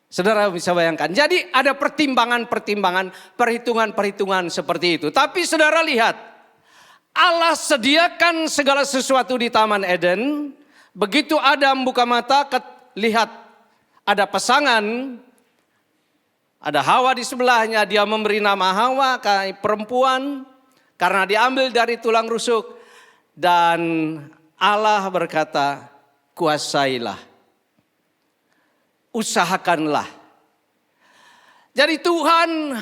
saudara bisa bayangkan. Jadi ada pertimbangan-pertimbangan, perhitungan-perhitungan seperti itu. Tapi saudara lihat, Allah sediakan segala sesuatu di Taman Eden. Begitu Adam buka mata, lihat ada pasangan, ada Hawa di sebelahnya. Dia memberi nama Hawa, perempuan, karena diambil dari tulang rusuk. Dan Allah berkata, kuasailah, usahakanlah. Jadi Tuhan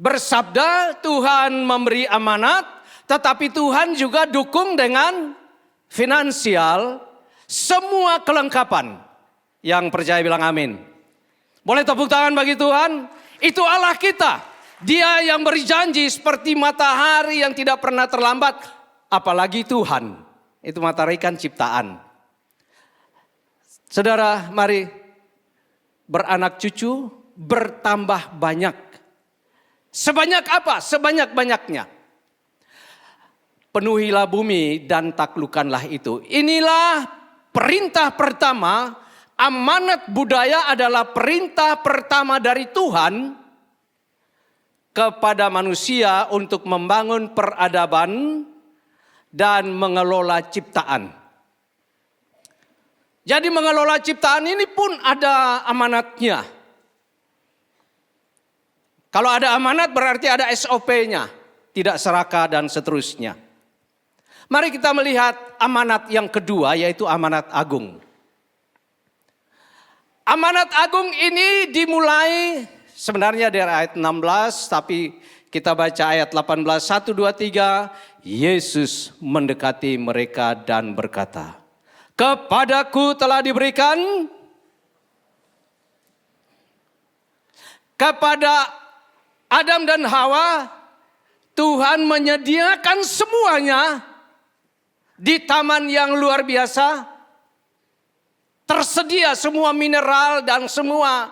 bersabda, Tuhan memberi amanat, tetapi Tuhan juga dukung dengan finansial, semua kelengkapan. Yang percaya bilang amin. Boleh tepuk tangan bagi Tuhan? Itu Allah kita. Dia yang beri janji seperti matahari yang tidak pernah terlambat. Apalagi Tuhan, itu matahari kan ciptaan. Saudara, mari beranak cucu bertambah banyak. Sebanyak apa? Sebanyak-banyaknya. Penuhilah bumi dan taklukkanlah itu. Inilah perintah pertama, amanat budaya adalah perintah pertama dari Tuhan kepada manusia untuk membangun peradaban dan mengelola ciptaan. Jadi mengelola ciptaan ini pun ada amanatnya. Kalau ada amanat berarti ada SOP-nya. Tidak serakah dan seterusnya. Mari kita melihat amanat yang kedua, yaitu amanat agung. Amanat agung ini dimulai sebenarnya dari ayat 16, tapi kita baca ayat 18, 1, 2, 3. Yesus mendekati mereka dan berkata, "Kepadaku telah diberikan kepada Adam dan Hawa, Tuhan menyediakan semuanya di taman yang luar biasa. Tersedia semua mineral dan semua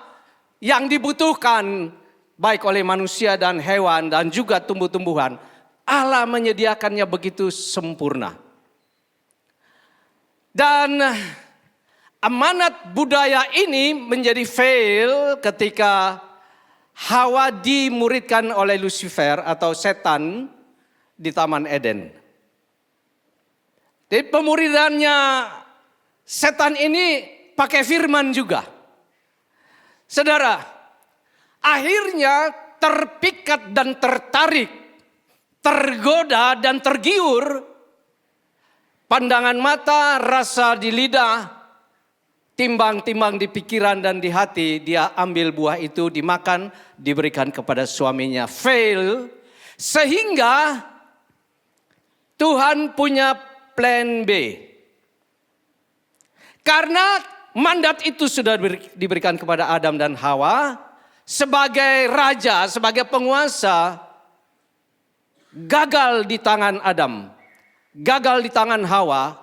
yang dibutuhkan baik oleh manusia dan hewan dan juga tumbuh-tumbuhan. Allah menyediakannya begitu sempurna. Dan amanat budaya ini menjadi fail ketika Hawa dimuridkan oleh Lucifer atau setan di Taman Eden. Jadi pemuridannya setan ini pakai firman juga. Saudara, akhirnya terpikat dan tertarik, tergoda dan tergiur, pandangan mata, rasa di lidah, timbang-timbang di pikiran dan di hati, dia ambil buah itu, dimakan, diberikan kepada suaminya. Fail, sehingga Tuhan punya plan B. Karena mandat itu sudah diberikan kepada Adam dan Hawa, sebagai raja, sebagai penguasa, gagal di tangan Adam, gagal di tangan Hawa,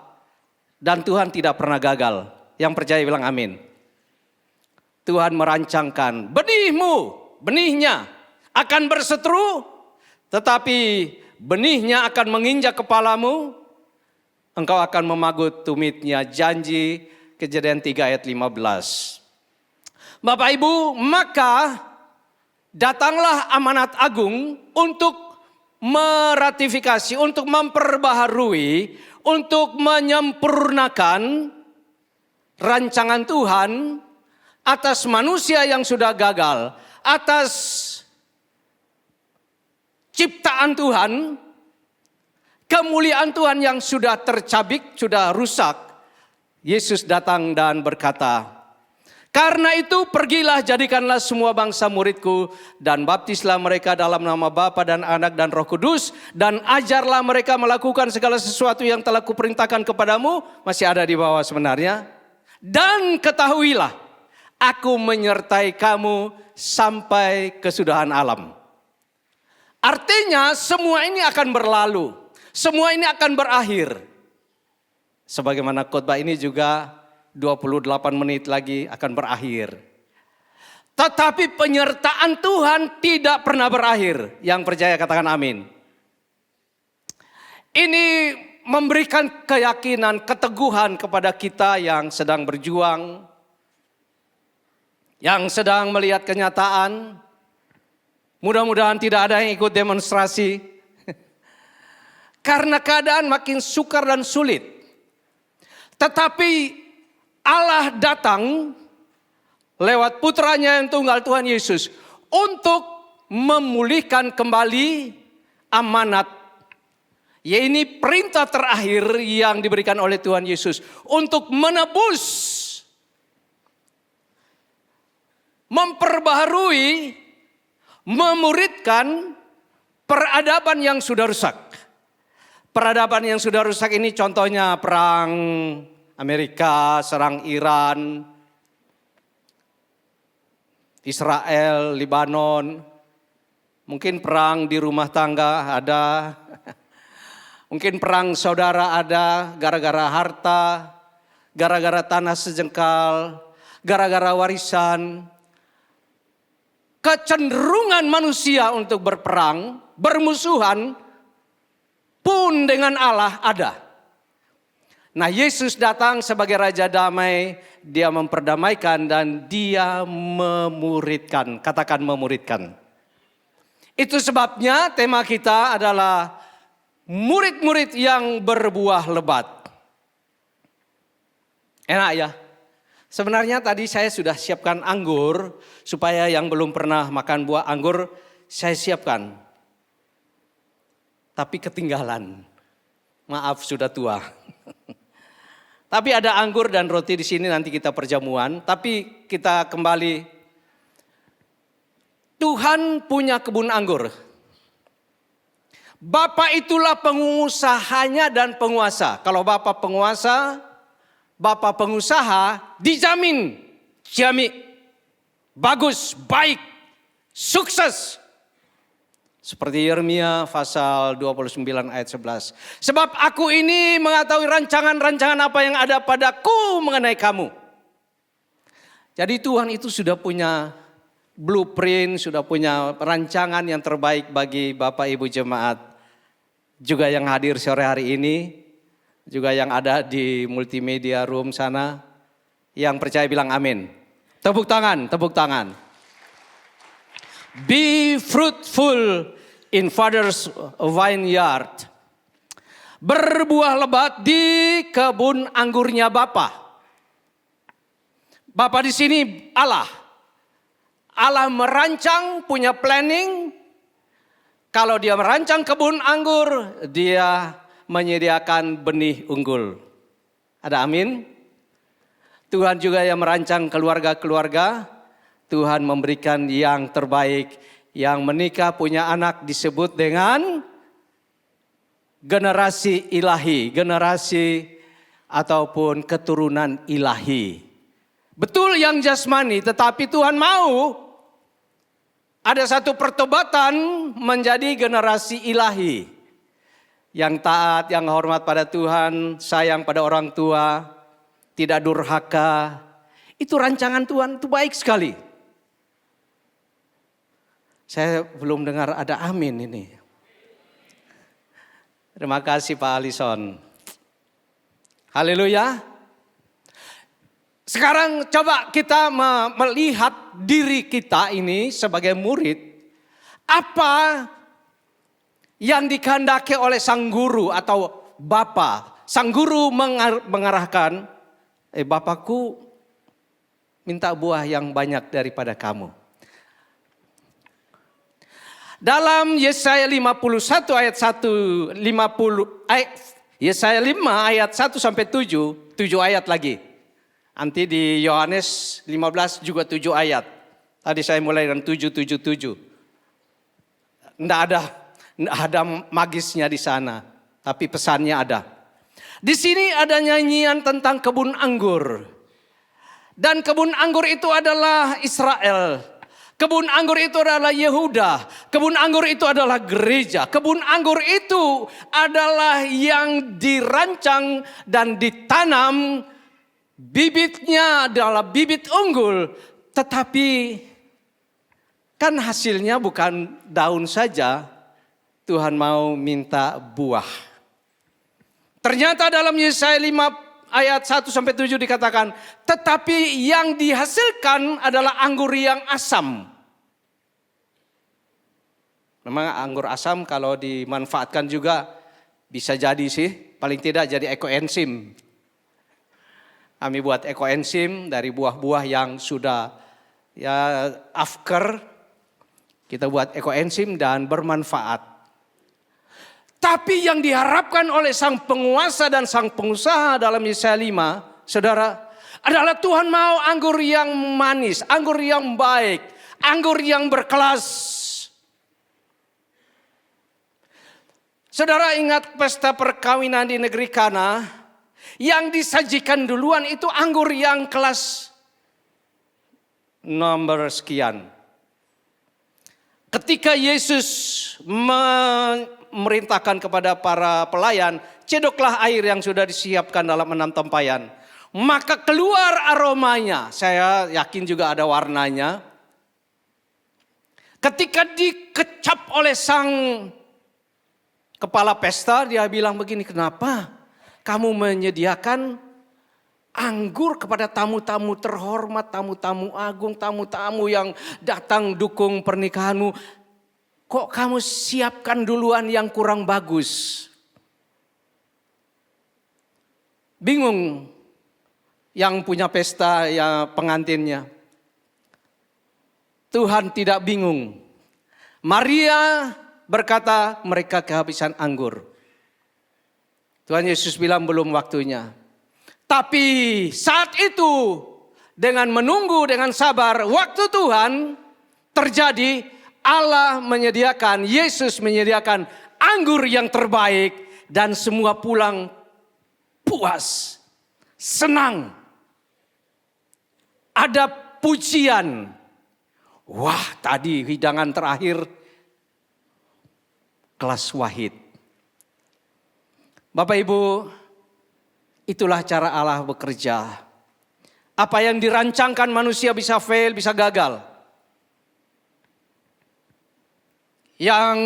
dan Tuhan tidak pernah gagal. Yang percaya bilang amin. Tuhan merancangkan benihnya akan berseteru, tetapi benihnya akan menginjak kepalamu, engkau akan memagut tumitnya. Janji Kejadian 3 ayat 15. Bapak Ibu, maka datanglah amanat agung untuk meratifikasi, untuk memperbaharui, untuk menyempurnakan rancangan Tuhan atas manusia yang sudah gagal, atas ciptaan Tuhan, kemuliaan Tuhan yang sudah tercabik, sudah rusak. Yesus datang dan berkata, "Karena itu pergilah, jadikanlah semua bangsa muridku dan baptislah mereka dalam nama Bapa dan Anak dan Roh Kudus, dan ajarlah mereka melakukan segala sesuatu yang telah kuperintahkan kepadamu." Masih ada di bawah sebenarnya. "Dan ketahuilah, aku menyertai kamu sampai kesudahan alam." Artinya semua ini akan berlalu, semua ini akan berakhir. Sebagaimana khotbah ini juga 28 menit lagi akan berakhir. Tetapi penyertaan Tuhan tidak pernah berakhir. Yang percaya katakan amin. Ini memberikan keyakinan, keteguhan kepada kita yang sedang berjuang, yang sedang melihat kenyataan. Mudah-mudahan tidak ada yang ikut demonstrasi. Karena keadaan makin sukar dan sulit. Tetapi Allah datang lewat putranya yang tunggal Tuhan Yesus untuk memulihkan kembali amanat. Ya, ini perintah terakhir yang diberikan oleh Tuhan Yesus untuk menebus, memperbaharui, memuridkan peradaban yang sudah rusak. Peradaban yang sudah rusak ini contohnya perang Amerika serang Iran, Israel, Lebanon. Mungkin perang di rumah tangga ada. Mungkin perang saudara ada gara-gara harta, gara-gara tanah sejengkal, gara-gara warisan. Kecenderungan manusia untuk berperang, bermusuhan pun dengan Allah ada. Nah, Yesus datang sebagai Raja Damai, dia memperdamaikan dan dia memuridkan. Katakan memuridkan. Itu sebabnya tema kita adalah murid-murid yang berbuah lebat. Enak ya? Sebenarnya tadi saya sudah siapkan anggur, supaya yang belum pernah makan buah anggur, saya siapkan. Tapi ketinggalan. Maaf sudah tua. Tapi ada anggur dan roti di sini, nanti kita perjamuan. Tapi kita kembali. Tuhan punya kebun anggur. Bapa itulah pengusahanya dan penguasa. Kalau Bapa penguasa, Bapa pengusaha, dijamin, bagus, baik, sukses. Seperti Yeremia pasal 29 ayat 11. Sebab aku ini mengetahui rancangan-rancangan apa yang ada padaku mengenai kamu. Jadi Tuhan itu sudah punya blueprint, sudah punya rancangan yang terbaik bagi Bapak Ibu jemaat. Juga yang hadir sore hari ini, juga yang ada di multimedia room sana. Yang percaya bilang amin. Tepuk tangan, tepuk tangan. Be fruitful in Father's vineyard. Berbuah lebat di kebun anggurnya Bapa. Bapa di sini Allah. Allah merancang, punya planning. Kalau dia merancang kebun anggur, dia menyediakan benih unggul. Ada amin? Tuhan juga yang merancang keluarga-keluarga. Tuhan memberikan yang terbaik. Yang menikah punya anak disebut dengan generasi ilahi. Generasi ataupun keturunan ilahi. Betul yang jasmani, tetapi Tuhan mau ada satu pertobatan menjadi generasi ilahi. Yang taat, yang hormat pada Tuhan, sayang pada orang tua, tidak durhaka. Itu rancangan Tuhan, itu baik sekali. Saya belum dengar ada amin ini. Terima kasih Pak Alison. Haleluya. Sekarang coba kita melihat diri kita ini sebagai murid. Apa yang dikehendaki oleh sang guru atau bapa. Sang guru mengarahkan, Bapakku minta buah yang banyak daripada kamu. Dalam Yesaya 51 ayat 1, Yesaya 5 ayat 1 sampai 7 ayat lagi. Nanti di Yohanes 15 juga 7 ayat. Tadi saya mulai dengan 7. Tidak ada magisnya di sana, tapi pesannya ada. Di sini ada nyanyian tentang kebun anggur. Dan kebun anggur itu adalah Israel. Kebun anggur itu adalah Yehuda. Kebun anggur itu adalah gereja. Kebun anggur itu adalah yang dirancang dan ditanam. Bibitnya adalah bibit unggul. Tetapi kan hasilnya bukan daun saja. Tuhan mau minta buah. Ternyata dalam Yesaya 5 ayat 1 sampai 7 dikatakan, tetapi yang dihasilkan adalah anggur yang asam. Memang anggur asam kalau dimanfaatkan juga bisa jadi sih, paling tidak jadi ekoenzim. Kami buat ekoenzim dari buah-buah yang sudah afker. Kita buat ekoenzim dan bermanfaat. Tapi yang diharapkan oleh sang penguasa dan sang pengusaha dalam Yesaya 5, saudara, adalah Tuhan mau anggur yang manis, anggur yang baik, anggur yang berkelas. Saudara ingat pesta perkawinan di negeri Kana, yang disajikan duluan itu anggur yang kelas nomor sekian. Ketika Yesus memerintahkan kepada para pelayan, cedoklah air yang sudah disiapkan dalam 6 tempayan. Maka keluar aromanya, saya yakin juga ada warnanya. Ketika dikecap oleh sang kepala pesta, dia bilang begini, kenapa kamu menyediakan anggur kepada tamu-tamu terhormat, tamu-tamu agung, tamu-tamu yang datang dukung pernikahanmu. Kok kamu siapkan duluan yang kurang bagus? Bingung yang punya pesta, ya pengantinnya. Tuhan tidak bingung. Maria berkata mereka kehabisan anggur. Tuhan Yesus bilang belum waktunya. Tapi saat itu dengan menunggu dengan sabar waktu Tuhan terjadi, Allah menyediakan, Yesus menyediakan anggur yang terbaik dan semua pulang puas, senang. Ada pujian. Wah, tadi hidangan terakhir kelas wahid. Bapak Ibu, itulah cara Allah bekerja. Apa yang dirancangkan manusia bisa fail, bisa gagal. Yang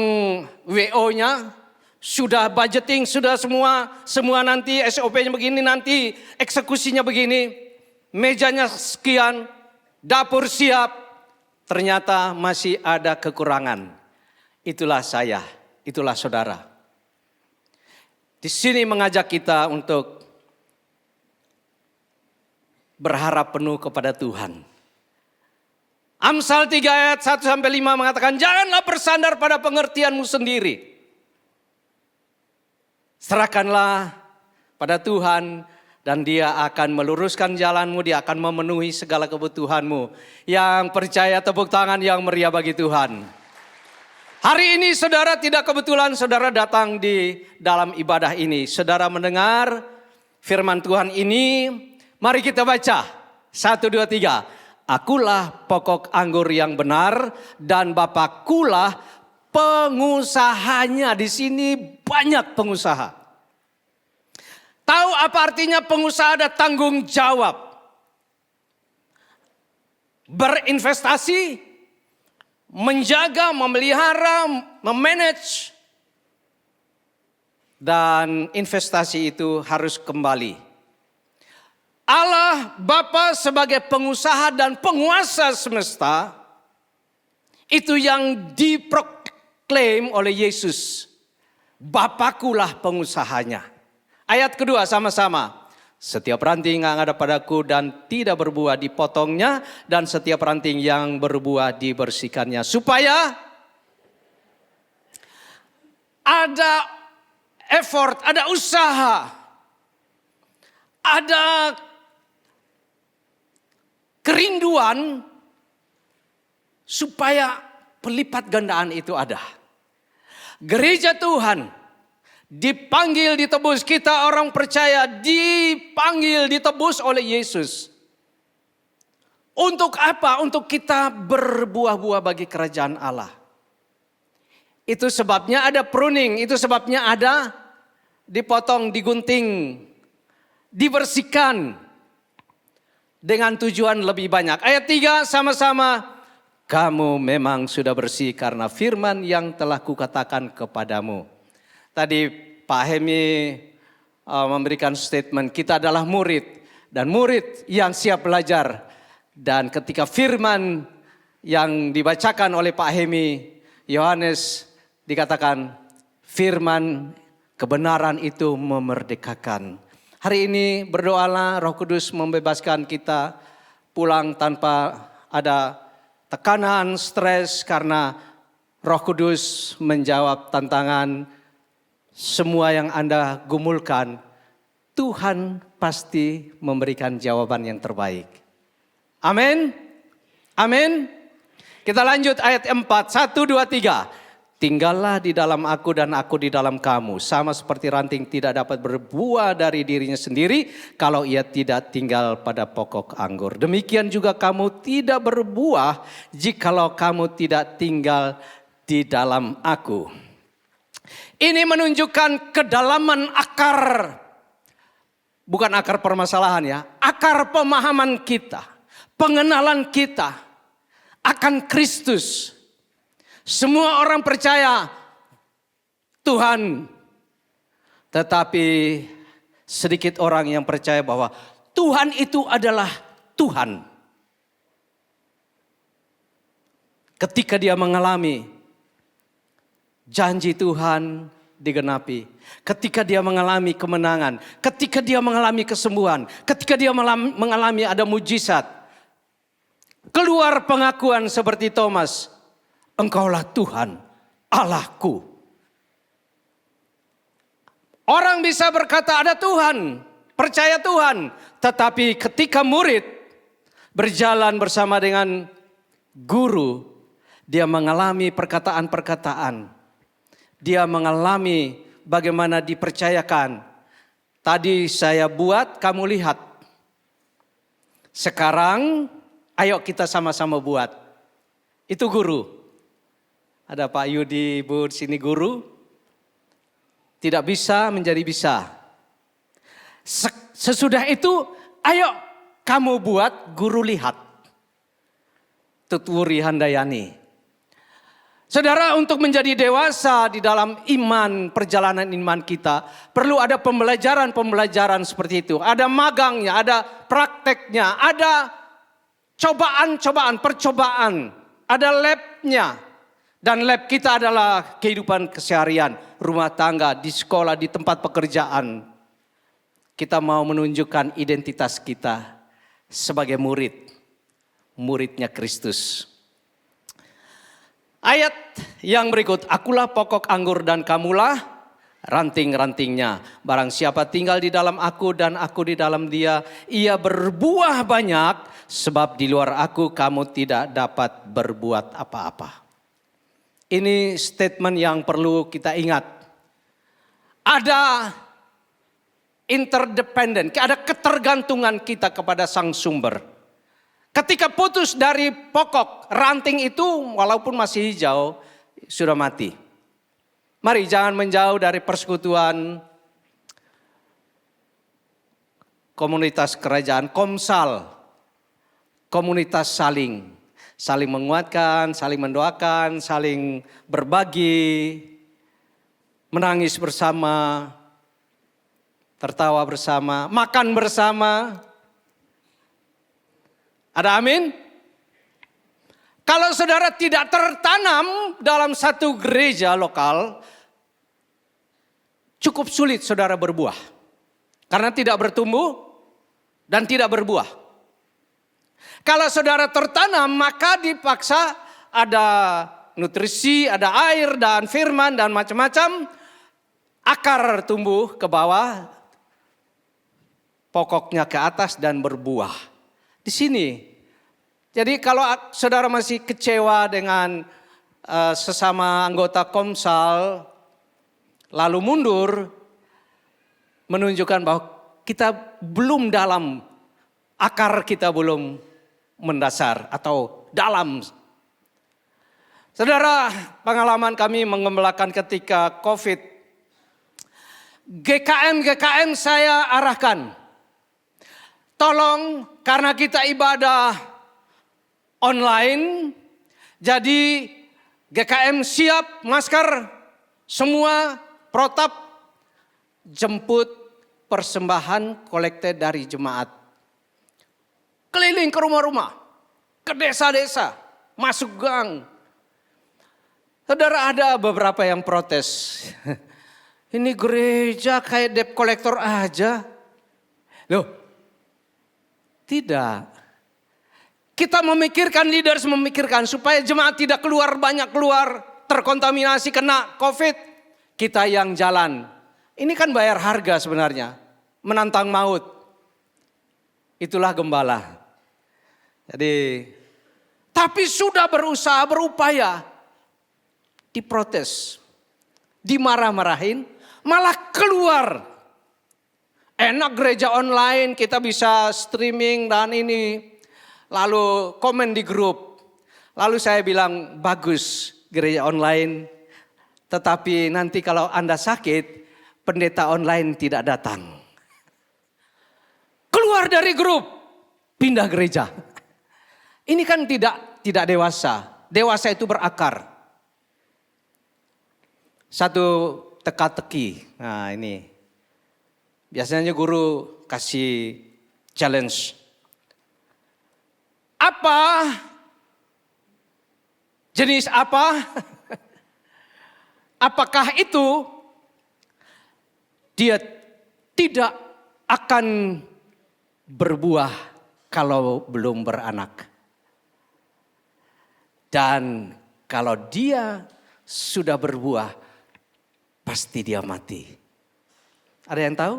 WO-nya sudah budgeting, sudah semua nanti SOP-nya begini, nanti eksekusinya begini. Mejanya sekian, dapur siap. Ternyata masih ada kekurangan. Itulah saya, itulah saudara. Di sini mengajak kita untuk berharap penuh kepada Tuhan. Amsal 3 ayat 1-5 mengatakan, janganlah bersandar pada pengertianmu sendiri. Serahkanlah pada Tuhan dan Dia akan meluruskan jalanmu, Dia akan memenuhi segala kebutuhanmu. Yang percaya tepuk tangan yang meriah bagi Tuhan. Hari ini saudara tidak kebetulan saudara datang di dalam ibadah ini. Saudara mendengar firman Tuhan ini. Mari kita baca. 1, 2, 3. Akulah pokok anggur yang benar dan Bapakkulah pengusahanya. Di sini banyak pengusaha. Tahu apa artinya pengusaha? Ada tanggung jawab. Berinvestasi, menjaga, memelihara, memanage. Dan investasi itu harus kembali. Allah Bapa sebagai pengusaha dan penguasa semesta, itu yang diproklaim oleh Yesus. Bapakkulah pengusahanya. Ayat kedua sama-sama. Setiap ranting yang ada padaku dan tidak berbuah dipotongnya, dan setiap ranting yang berbuah dibersihkannya. Supaya ada effort, ada usaha, ada kerinduan supaya pelipat gandaan itu ada. Gereja Tuhan dipanggil, ditebus. Kita orang percaya dipanggil, ditebus oleh Yesus. Untuk apa? Untuk kita berbuah-buah bagi kerajaan Allah. Itu sebabnya ada pruning, itu sebabnya ada dipotong, digunting, dibersihkan dengan tujuan lebih banyak. Ayat 3 sama-sama. Kamu memang sudah bersih karena firman yang telah kukatakan kepadamu. Tadi Pak Hemi memberikan statement, kita adalah murid. Dan murid yang siap belajar. Dan ketika firman yang dibacakan oleh Pak Hemi, Yohanes dikatakan firman kebenaran itu memerdekakan. Hari ini berdoalah Roh Kudus membebaskan kita pulang tanpa ada tekanan, stres, karena Roh Kudus menjawab tantangan semua yang Anda gumulkan. Tuhan pasti memberikan jawaban yang terbaik. Amin. Amin. Kita lanjut ayat 4. 1, 2, 3. Tinggallah di dalam aku dan aku di dalam kamu. Sama seperti ranting tidak dapat berbuah dari dirinya sendiri kalau ia tidak tinggal pada pokok anggur. Demikian juga kamu tidak berbuah jikalau kamu tidak tinggal di dalam aku. Ini menunjukkan kedalaman akar. Bukan akar permasalahan ya. Akar pemahaman kita. Pengenalan kita akan Kristus. Semua orang percaya Tuhan. Tetapi sedikit orang yang percaya bahwa Tuhan itu adalah Tuhan. Ketika dia mengalami janji Tuhan digenapi. Ketika dia mengalami kemenangan. Ketika dia mengalami kesembuhan. Ketika dia mengalami ada mujizat. Keluar pengakuan seperti Thomas. Engkaulah Tuhan, Allahku. Orang bisa berkata ada Tuhan, percaya Tuhan. Tetapi ketika murid berjalan bersama dengan guru, dia mengalami perkataan-perkataan. Dia mengalami bagaimana dipercayakan. Tadi saya buat, kamu lihat. Sekarang ayo kita sama-sama buat. Itu guru. Ada Pak Yudi, Bu, sini guru. Tidak bisa menjadi bisa. Sesudah itu, ayo kamu buat, guru lihat. Tutwuri Handayani. Saudara, untuk menjadi dewasa di dalam iman, perjalanan iman kita, perlu ada pembelajaran-pembelajaran seperti itu. Ada magangnya, ada prakteknya, ada cobaan-cobaan, percobaan, ada labnya. Dan lab kita adalah kehidupan keseharian, rumah tangga, di sekolah, di tempat pekerjaan. Kita mau menunjukkan identitas kita sebagai muridnya Kristus. Ayat yang berikut, akulah pokok anggur dan kamulah ranting-rantingnya. Barang siapa tinggal di dalam aku dan aku di dalam dia, ia berbuah banyak, sebab di luar aku kamu tidak dapat berbuat apa-apa. Ini statement yang perlu kita ingat. Ada interdependent, ada ketergantungan kita kepada sang sumber. Ketika putus dari pokok, ranting itu walaupun masih hijau, sudah mati. Mari jangan menjauh dari persekutuan komunitas kerajaan, komsal, komunitas saling menguatkan, saling mendoakan, saling berbagi, menangis bersama, tertawa bersama, makan bersama. Ada amin? Kalau saudara tidak tertanam dalam satu gereja lokal, cukup sulit saudara berbuah. Karena tidak bertumbuh dan tidak berbuah. Kalau saudara tertanam, maka dipaksa ada nutrisi, ada air dan firman dan macam-macam. Akar tumbuh ke bawah, pokoknya ke atas dan berbuah. Di sini. Jadi kalau saudara masih kecewa dengan sesama anggota komsal, lalu mundur, menunjukkan bahwa kita belum dalam, akar kita belum mendasar atau dalam. Saudara, pengalaman kami mengembalakan ketika COVID, GKM saya arahkan. Tolong, karena kita ibadah online, jadi GKM siap, masker, semua protap, jemput persembahan kolekte dari jemaat. Keliling ke rumah-rumah, ke desa-desa, masuk gang. Saudara, ada beberapa yang protes. Ini gereja kayak debt collector aja. Loh, tidak. Kita memikirkan, leaders memikirkan supaya jemaat tidak banyak keluar, terkontaminasi, kena COVID. Kita yang jalan. Ini kan bayar harga sebenarnya, menantang maut. Itulah gembala. Jadi, tapi sudah berusaha, berupaya, diprotes, dimarah-marahin, malah keluar. Enak gereja online, kita bisa streaming dan ini. Lalu komen di grup. Lalu saya bilang, bagus gereja online. Tetapi nanti kalau Anda sakit, pendeta online tidak datang. Keluar dari grup, pindah gereja. Ini kan tidak dewasa. Dewasa itu berakar. Satu teka-teki. Nah ini. Biasanya guru kasih challenge. Apa? Jenis apa? Apakah itu dia tidak akan berbuah kalau belum beranak? Dan kalau dia sudah berbuah, pasti dia mati. Ada yang tahu?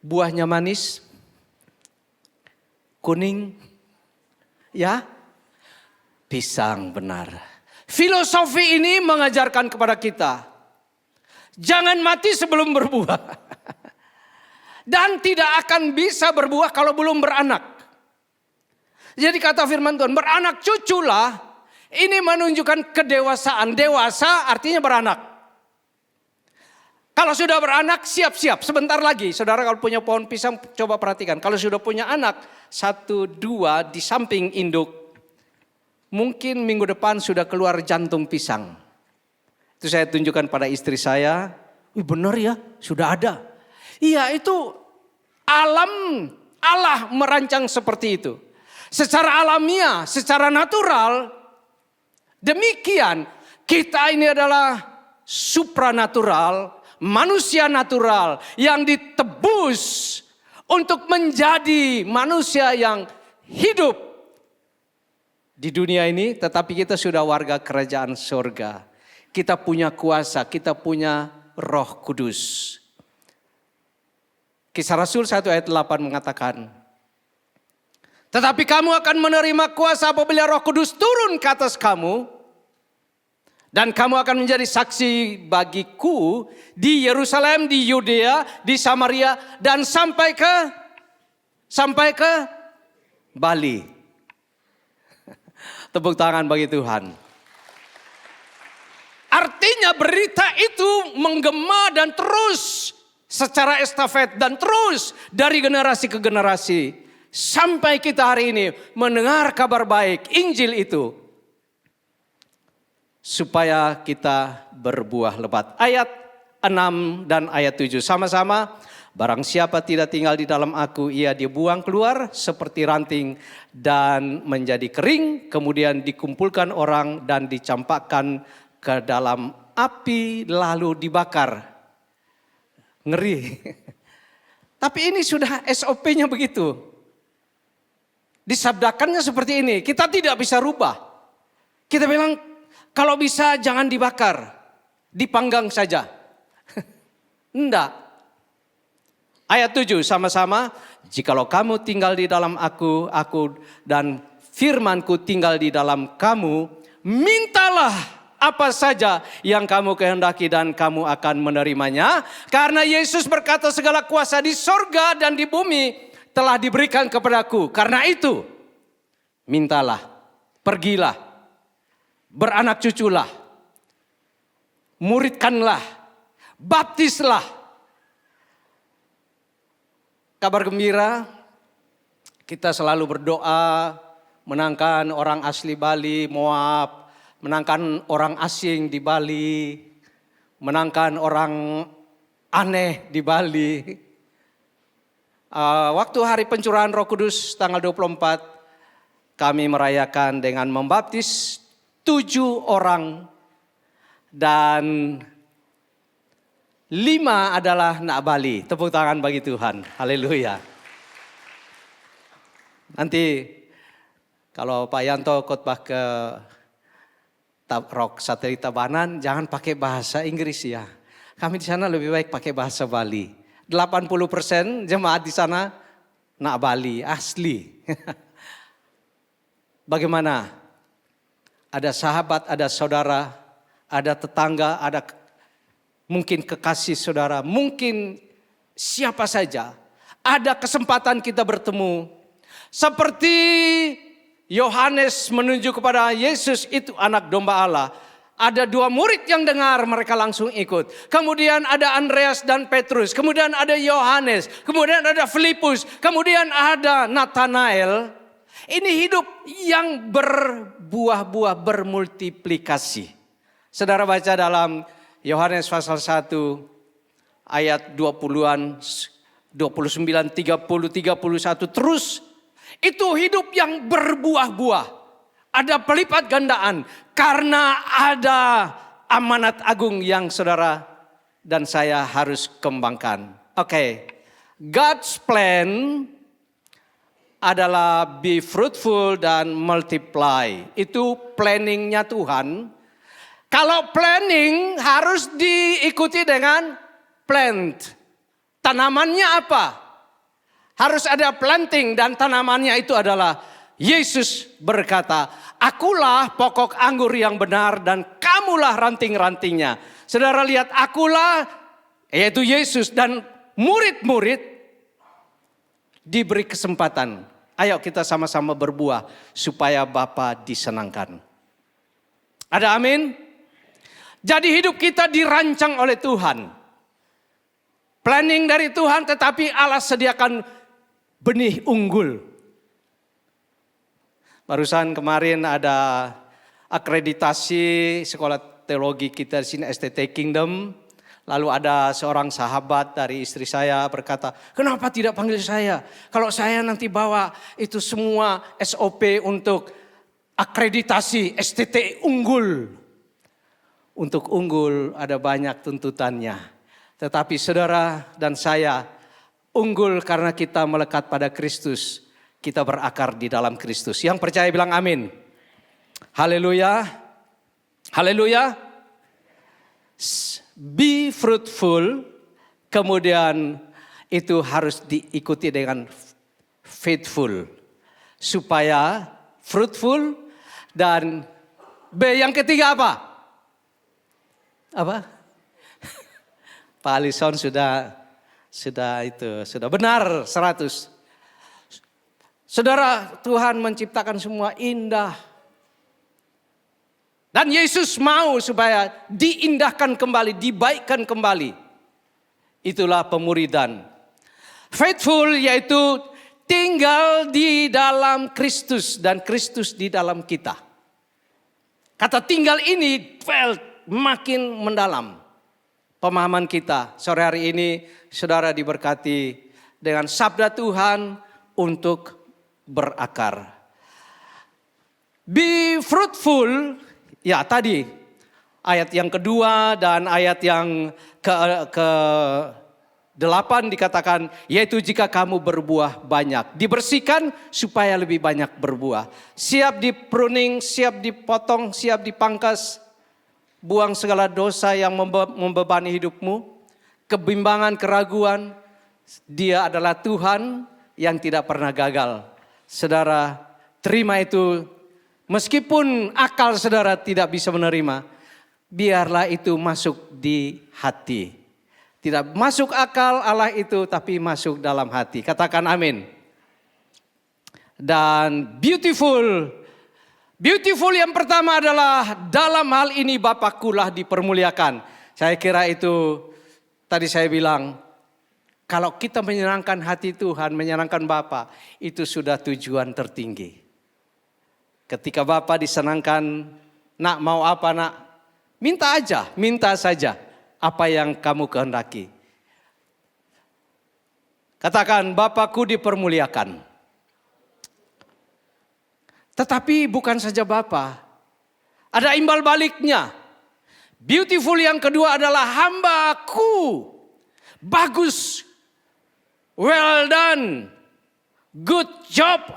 Buahnya manis, kuning, ya, pisang benar. Filosofi ini mengajarkan kepada kita, jangan mati sebelum berbuah. Dan tidak akan bisa berbuah kalau belum beranak. Jadi kata firman Tuhan, beranak cuculah, ini menunjukkan kedewasaan. Dewasa artinya beranak. Kalau sudah beranak, siap-siap. Sebentar lagi, saudara kalau punya pohon pisang, coba perhatikan. Kalau sudah punya anak, 1, 2 di samping induk, mungkin minggu depan sudah keluar jantung pisang. Itu saya tunjukkan pada istri saya. Benar ya, sudah ada. Iya, itu Allah merancang seperti itu. Secara alamiah, secara natural, demikian kita ini adalah supranatural, manusia natural yang ditebus untuk menjadi manusia yang hidup di dunia ini, tetapi kita sudah warga kerajaan surga. Kita punya kuasa, kita punya Roh Kudus. Kisah Rasul 1 ayat 8 mengatakan, tetapi kamu akan menerima kuasa apabila Roh Kudus turun ke atas kamu. Dan kamu akan menjadi saksi bagiku di Yerusalem, di Yudea, di Samaria, dan sampai ke Bali. Tepuk tangan bagi Tuhan. Artinya berita itu menggema dan terus secara estafet dan terus dari generasi ke generasi. Sampai kita hari ini mendengar kabar baik, Injil itu. Supaya kita berbuah lebat. Ayat 6 dan ayat 7 sama-sama. Barang siapa tidak tinggal di dalam aku, ia dibuang keluar seperti ranting dan menjadi kering. Kemudian dikumpulkan orang dan dicampakkan ke dalam api lalu dibakar. Ngeri. Tapi ini sudah SOP-nya begitu. Disabdakannya seperti ini. Kita tidak bisa rubah. Kita bilang kalau bisa jangan dibakar. Dipanggang saja. Enggak. Ayat 7 sama-sama. Jikalau kamu tinggal di dalam aku dan firmanku tinggal di dalam kamu. Mintalah apa saja yang kamu kehendaki dan kamu akan menerimanya. Karena Yesus berkata segala kuasa di sorga dan di bumi telah diberikan kepadaku. Karena itu mintalah, pergilah, beranak cuculah, muridkanlah, baptislah. Kabar gembira, kita selalu berdoa menangkan orang asli Bali, Moab, menangkan orang asing di Bali, menangkan orang aneh di Bali. Waktu hari pencurahan Roh Kudus tanggal 24, kami merayakan dengan membaptis 7 orang dan 5 adalah anak Bali. Tepuk tangan bagi Tuhan. Haleluya. Nanti kalau Pak Yanto khotbah ke Rock Satelit Tabanan, jangan pakai bahasa Inggris ya. Kami di sana lebih baik pakai bahasa Bali. 80% jemaat di sana nak Bali asli. Bagaimana? Ada sahabat, ada saudara, ada tetangga, ada mungkin kekasih saudara, mungkin siapa saja. Ada kesempatan kita bertemu. Seperti Yohanes menuju kepada Yesus itu anak domba Allah. Ada 2 murid yang dengar, mereka langsung ikut. Kemudian ada Andreas dan Petrus. Kemudian ada Yohanes. Kemudian ada Filipus. Kemudian ada Nathanael. Ini hidup yang berbuah-buah, bermultiplikasi. Saudara baca dalam Yohanes pasal 1 ayat 20-an, 29, 30, 31 terus. Itu hidup yang berbuah-buah. Ada pelipat gandaan karena ada amanat agung yang saudara dan saya harus kembangkan. Oke. God's plan adalah be fruitful dan multiply. Itu planningnya Tuhan. Kalau planning harus diikuti dengan plant. Tanamannya apa? Harus ada planting dan tanamannya itu adalah Yesus berkata, "Akulah pokok anggur yang benar dan kamulah ranting-rantingnya." Saudara lihat, akulah yaitu Yesus dan murid-murid diberi kesempatan. Ayo kita sama-sama berbuah supaya Bapa disenangkan. Ada amin? Jadi hidup kita dirancang oleh Tuhan. Planning dari Tuhan, tetapi Allah sediakan benih unggul. Barusan kemarin ada akreditasi sekolah teologi kita di sini, STT Kingdom. Lalu ada seorang sahabat dari istri saya berkata, "Kenapa tidak panggil saya? Kalau saya nanti bawa itu semua SOP untuk akreditasi STT unggul." Untuk unggul ada banyak tuntutannya. Tetapi saudara dan saya unggul karena kita melekat pada Kristus. Kita berakar di dalam Kristus. Yang percaya bilang amin. Haleluya. Haleluya. Be fruitful. Kemudian itu harus diikuti dengan faithful. Supaya fruitful. Dan B yang ketiga apa? Apa? Pak Alison sudah benar 100. Saudara, Tuhan menciptakan semua indah. Dan Yesus mau supaya diindahkan kembali, dibaikkan kembali. Itulah pemuridan. Faithful yaitu tinggal di dalam Kristus dan Kristus di dalam kita. Kata tinggal ini makin mendalam pemahaman kita. Sore hari ini saudara diberkati dengan sabda Tuhan untuk berakar. Be fruitful, ya tadi ayat yang kedua dan ayat yang ke-8 dikatakan, yaitu jika kamu berbuah banyak, dibersihkan supaya lebih banyak berbuah. Siap di pruning, siap dipotong, siap dipangkas. Buang segala dosa yang membebani hidupmu, kebimbangan, keraguan. Dia adalah Tuhan yang tidak pernah gagal. Saudara, terima itu. Meskipun akal saudara tidak bisa menerima, biarlah itu masuk di hati. Tidak masuk akal Allah itu, tapi masuk dalam hati. Katakan amin. Dan beautiful. Beautiful yang pertama adalah dalam hal ini Bapakkulah dipermuliakan. Saya kira itu tadi saya bilang, kalau kita menyenangkan hati Tuhan, menyenangkan Bapa, itu sudah tujuan tertinggi. Ketika Bapa disenangkan, nak mau apa nak? Minta aja, minta saja apa yang kamu kehendaki. Katakan, Bapakku dipermuliakan. Tetapi bukan saja Bapa, ada imbal baliknya. Beautiful yang kedua adalah hambaku. Bagus, well done, good job.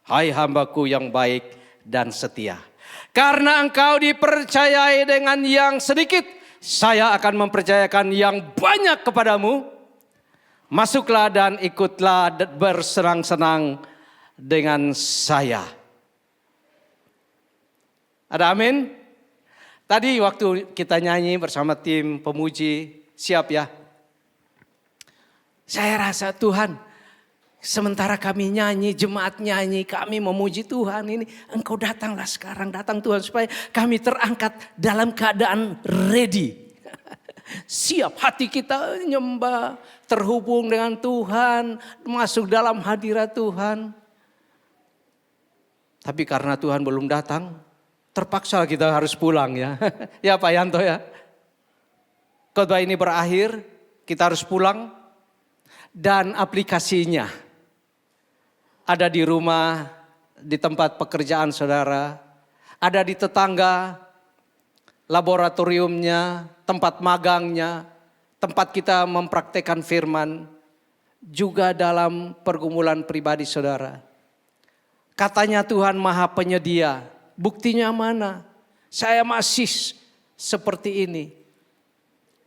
Hai hambaku yang baik dan setia. Karena engkau dipercayai dengan yang sedikit, saya akan mempercayakan yang banyak kepadamu. Masuklah dan ikutlah bersenang-senang dengan saya. Ada amin? Tadi waktu kita nyanyi bersama tim pemuji, siap ya? Saya rasa Tuhan, sementara kami nyanyi, jemaat nyanyi, kami memuji Tuhan ini. Engkau datanglah sekarang, datang Tuhan supaya kami terangkat dalam keadaan ready. Siap hati kita nyembah, terhubung dengan Tuhan, masuk dalam hadirat Tuhan. Tapi karena Tuhan belum datang, terpaksa kita harus pulang ya. Ya Pak Yanto ya. Khotbah ini berakhir, kita harus pulang. Dan aplikasinya ada di rumah, di tempat pekerjaan saudara. Ada di tetangga, laboratoriumnya, tempat magangnya. Tempat kita mempraktekkan firman. Juga dalam pergumulan pribadi saudara. Katanya Tuhan Maha Penyedia. Buktinya mana? Saya masih seperti ini.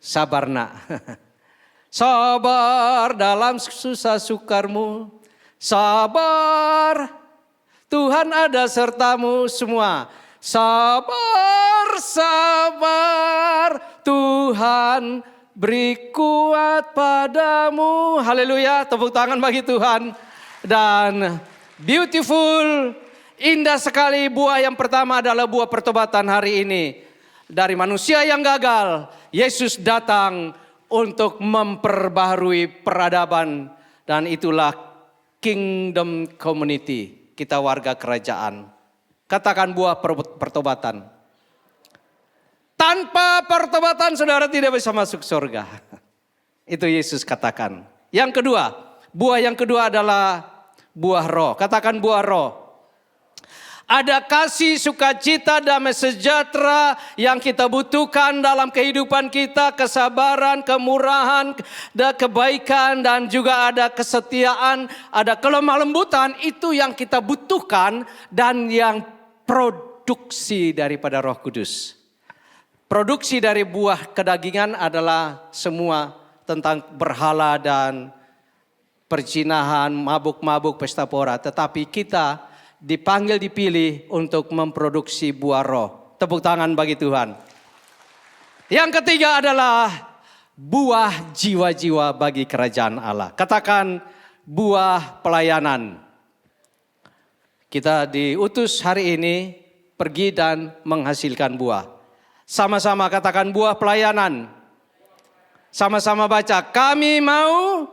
Sabar nak. Sabar dalam susah sukarmu. Sabar, Tuhan ada sertamu semua. Sabar, sabar, Tuhan beri kuat padamu. Haleluya, tepuk tangan bagi Tuhan. Dan beautiful, indah sekali buah yang pertama adalah buah pertobatan hari ini. Dari manusia yang gagal, Yesus datang untuk memperbaharui peradaban. Dan itulah kingdom community, kita warga kerajaan. Katakan buah pertobatan. Tanpa pertobatan saudara tidak bisa masuk surga. Itu Yesus katakan. Yang kedua, buah yang kedua adalah buah roh. Katakan buah roh. Ada kasih, sukacita, damai sejahtera yang kita butuhkan dalam kehidupan kita. Kesabaran, kemurahan, ada kebaikan dan juga ada kesetiaan. Ada kelemah lembutan, itu yang kita butuhkan dan yang produksi daripada Roh Kudus. Produksi dari buah kedagingan adalah semua tentang berhala dan perzinahan, mabuk-mabuk, pesta pora. Tetapi kita dipanggil, dipilih untuk memproduksi buah roh. Tepuk tangan bagi Tuhan. Yang ketiga adalah buah jiwa-jiwa bagi kerajaan Allah. Katakan buah pelayanan. Kita diutus hari ini pergi dan menghasilkan buah. Sama-sama katakan buah pelayanan. Sama-sama baca, kami mau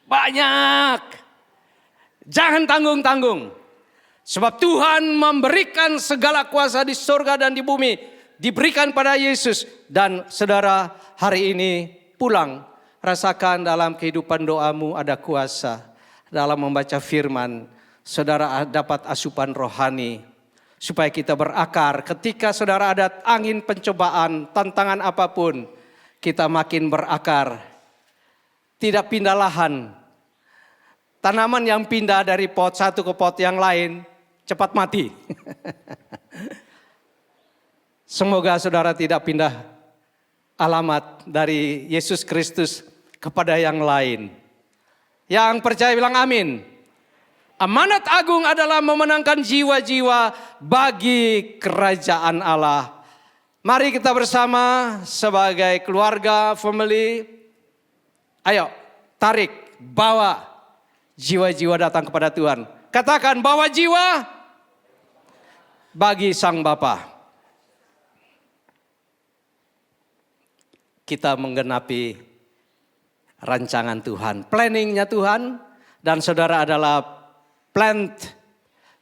banyak. Jangan tanggung-tanggung. Sebab Tuhan memberikan segala kuasa di surga dan di bumi. Diberikan pada Yesus. Dan saudara hari ini pulang. Rasakan dalam kehidupan doamu ada kuasa. Dalam membaca firman. Saudara dapat asupan rohani. Supaya kita berakar. Ketika saudara ada angin pencobaan, tantangan apapun. Kita makin berakar. Tidak pindah lahan. Tanaman yang pindah dari pot satu ke pot yang lain cepat mati. Semoga saudara tidak pindah alamat dari Yesus Kristus kepada yang lain. Yang percaya bilang amin. Amanat agung adalah memenangkan jiwa-jiwa bagi kerajaan Allah. Mari kita bersama sebagai keluarga, family. Ayo tarik, bawa. Jiwa-jiwa datang kepada Tuhan. Katakan bawa jiwa bagi Sang Bapa. Kita menggenapi rancangan Tuhan. Planningnya Tuhan. Dan saudara adalah plant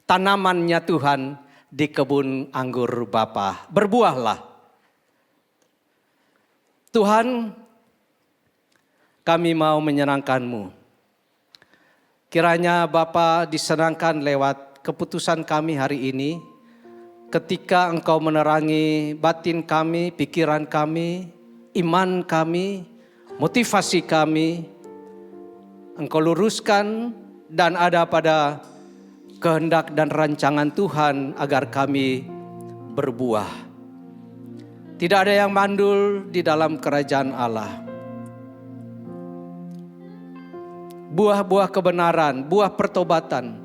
tanamannya Tuhan di kebun anggur Bapa. Berbuahlah. Tuhan, kami mau menyenangkan-Mu. Kiranya Bapa disenangkan lewat keputusan kami hari ini. Ketika Engkau menerangi batin kami, pikiran kami, iman kami, motivasi kami. Engkau luruskan dan ada pada kehendak dan rancangan Tuhan agar kami berbuah. Tidak ada yang mandul di dalam kerajaan Allah. Buah-buah kebenaran, buah pertobatan,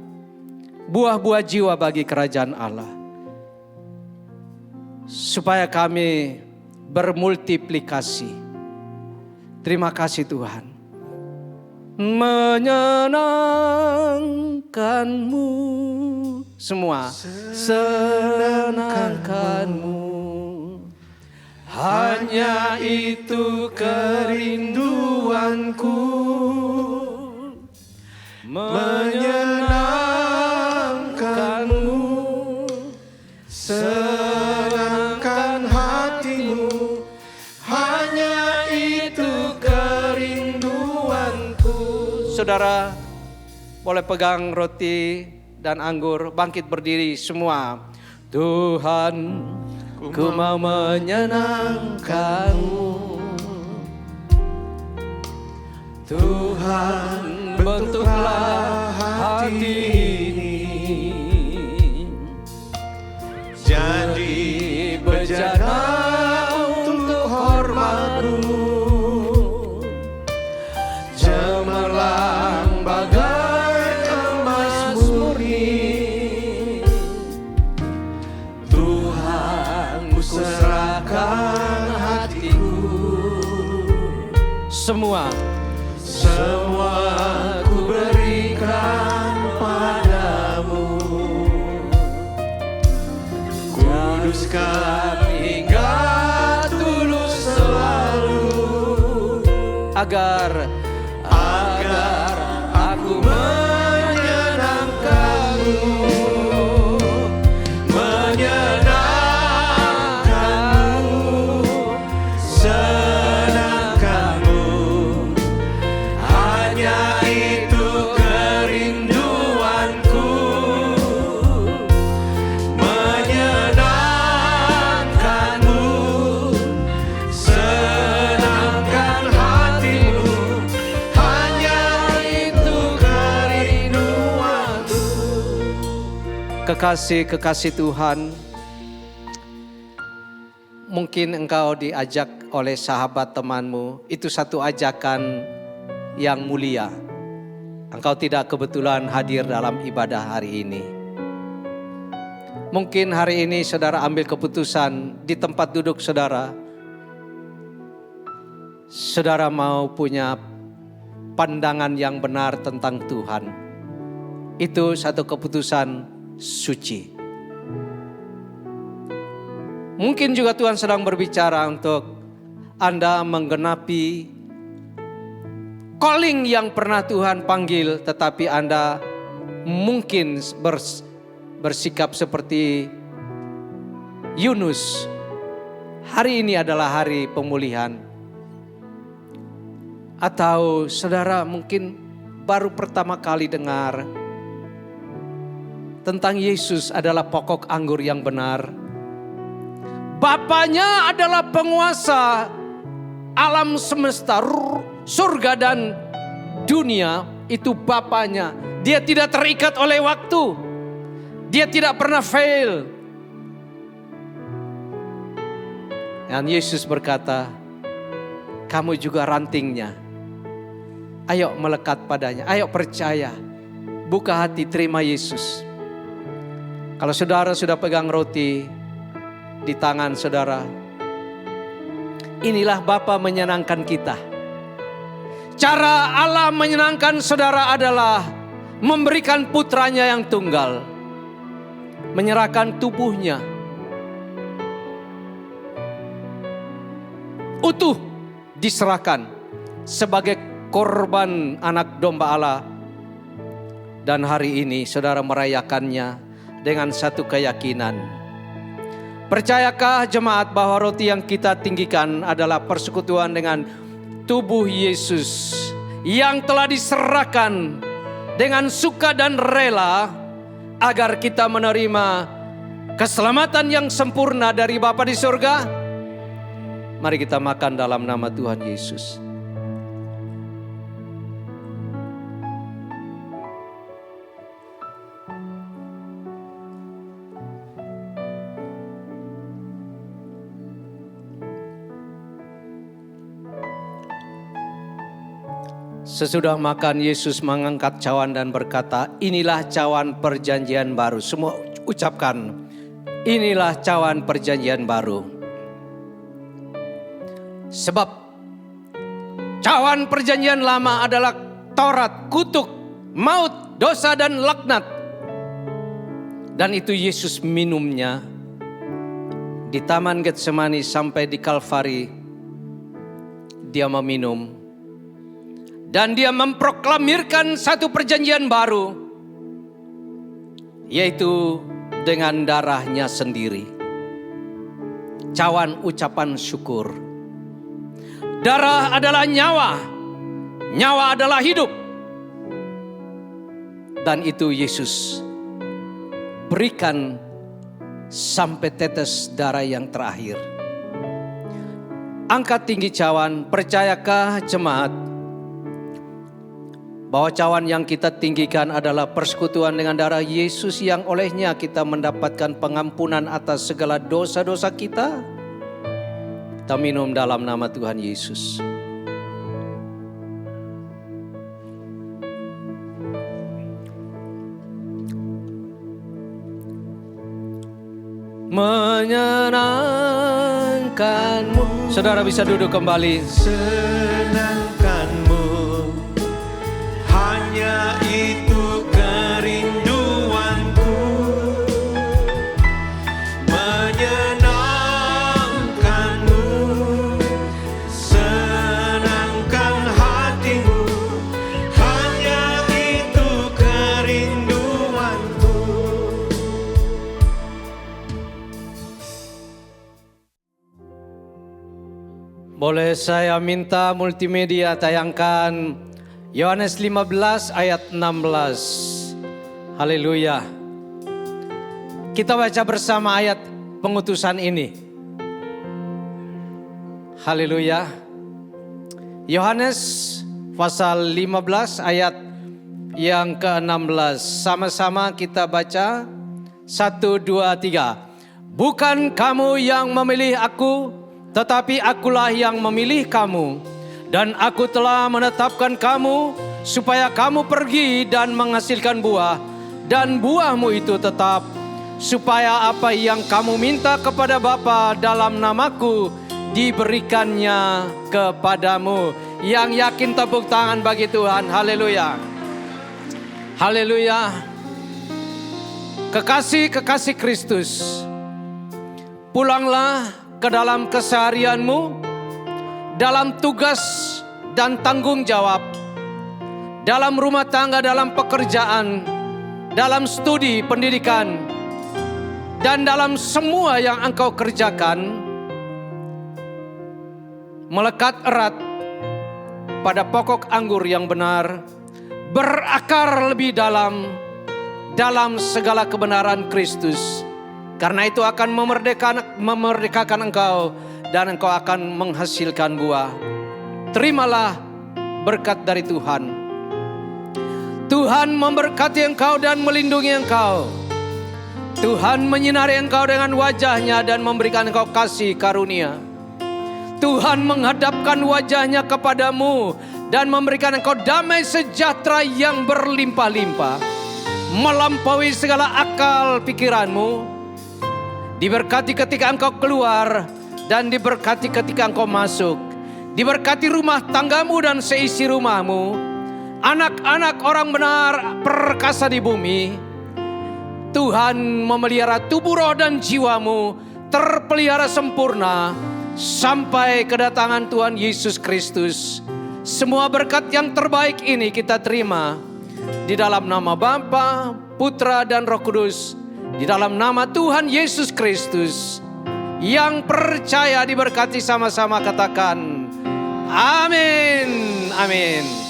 buah-buah jiwa bagi kerajaan Allah. Supaya kami bermultiplikasi. Terima kasih Tuhan. Menyenangkan-Mu semua. Senangkan-Mu. Hanya itu kerinduanku. Menyenangkan-Mu, senangkan hati-Mu, hanya itu kerinduanku. Saudara boleh pegang roti dan anggur, bangkit berdiri semua. Tuhan, ku mau menyenangkan-Mu. Tuhan, bentuklah hati ini Jadi cemerlang bagai emas murni. Tuhan, ku serahkan hatiku, Semua ku berikan padamu. Kuduskan hingga tulus selalu, agar aku menyenangkanmu, senangkanmu. Hanya itu kerinduanku, menyenangkanmu, senangkan hatimu. Hanya itu kerinduanku. kekasih-kekasih Tuhan, mungkin engkau diajak oleh sahabat temanmu, itu satu ajakan yang mulia. Engkau tidak kebetulan hadir dalam ibadah hari ini. Mungkin hari ini saudara ambil keputusan di tempat duduk saudara. Saudara mau punya pandangan yang benar tentang Tuhan. Itu satu keputusan suci. Mungkin juga Tuhan sedang berbicara untuk Anda menggenapi calling yang pernah Tuhan panggil, tetapi Anda mungkin bersikap seperti Yunus. Hari ini adalah hari pemulihan. Atau saudara mungkin baru pertama kali dengar tentang Yesus adalah pokok anggur yang benar. Bapaknya adalah penguasa alam semesta, surga dan dunia, itu Bapaknya. Dia tidak terikat oleh waktu. Dia tidak pernah fail. Dan Yesus berkata, kamu juga rantingnya. Ayo melekat padanya, ayo percaya. Buka hati, terima Yesus. Kalau saudara sudah pegang roti di tangan saudara, inilah Bapa menyenangkan kita. Cara Allah menyenangkan saudara adalah memberikan putranya yang tunggal, menyerahkan tubuhnya utuh, diserahkan sebagai korban anak domba Allah. Dan hari ini saudara merayakannya dengan satu keyakinan. Percayakah jemaat bahwa roti yang kita tinggikan adalah persekutuan dengan tubuh Yesus yang telah diserahkan dengan suka dan rela agar kita menerima keselamatan yang sempurna dari Bapa di surga? Mari kita makan dalam nama Tuhan Yesus. Sesudah makan, Yesus mengangkat cawan dan berkata, inilah cawan perjanjian baru. Semua ucapkan, inilah cawan perjanjian baru. Sebab cawan perjanjian lama adalah Taurat, kutuk, maut, dosa dan laknat. Dan itu Yesus minumnya di Taman Getsemani sampai di Kalvari. Dia meminum. Dan dia memproklamirkan satu perjanjian baru, yaitu dengan darahnya sendiri. Cawan ucapan syukur. Darah adalah nyawa, nyawa adalah hidup. Dan itu Yesus berikan sampai tetes darah yang terakhir. Angkat tinggi cawan, percayakah jemaat bahwa cawan yang kita tinggikan adalah persekutuan dengan darah Yesus yang olehnya kita mendapatkan pengampunan atas segala dosa-dosa kita? Kita minum dalam nama Tuhan Yesus. Menyenangkanmu. Saudara bisa duduk kembali. Senangkanmu, hanya itu kerinduanku. Menyenangkanmu, senangkan hatimu, hanya itu kerinduanku. Boleh saya minta multimedia tayangkan Yohanes 15 ayat 16. Haleluya. Kita baca bersama ayat pengutusan ini. Haleluya. Yohanes pasal 15 ayat yang ke-16. Sama-sama kita baca. 1, 2, 3. Bukan kamu yang memilih aku, tetapi akulah yang memilih kamu. Dan aku telah menetapkan kamu supaya kamu pergi dan menghasilkan buah. Dan buahmu itu tetap, supaya apa yang kamu minta kepada Bapa dalam namaku diberikannya kepadamu. Yang yakin tepuk tangan bagi Tuhan. Haleluya. Haleluya. Kekasih-kekasih Kristus, pulanglah ke dalam keseharianmu, dalam tugas dan tanggung jawab, dalam rumah tangga, dalam pekerjaan, dalam studi pendidikan, dan dalam semua yang engkau kerjakan, melekat erat pada pokok anggur yang benar, berakar lebih dalam segala kebenaran Kristus. Karena itu akan memerdekakan engkau dan engkau akan menghasilkan buah. Terimalah berkat dari Tuhan. Tuhan memberkati engkau dan melindungi engkau. Tuhan menyinari engkau dengan wajahnya dan memberikan engkau kasih karunia. Tuhan menghadapkan wajahnya kepadamu dan memberikan engkau damai sejahtera yang berlimpah-limpah, melampaui segala akal pikiranmu. Diberkati ketika engkau keluar dan diberkati ketika engkau masuk. Diberkati rumah tanggamu dan seisi rumahmu. Anak-anak orang benar perkasa di bumi. Tuhan memelihara tubuh, roh dan jiwamu terpelihara sempurna sampai kedatangan Tuhan Yesus Kristus. Semua berkat yang terbaik ini kita terima di dalam nama Bapa, Putra dan Roh Kudus. Di dalam nama Tuhan Yesus Kristus. Yang percaya diberkati sama-sama katakan amin. Amin.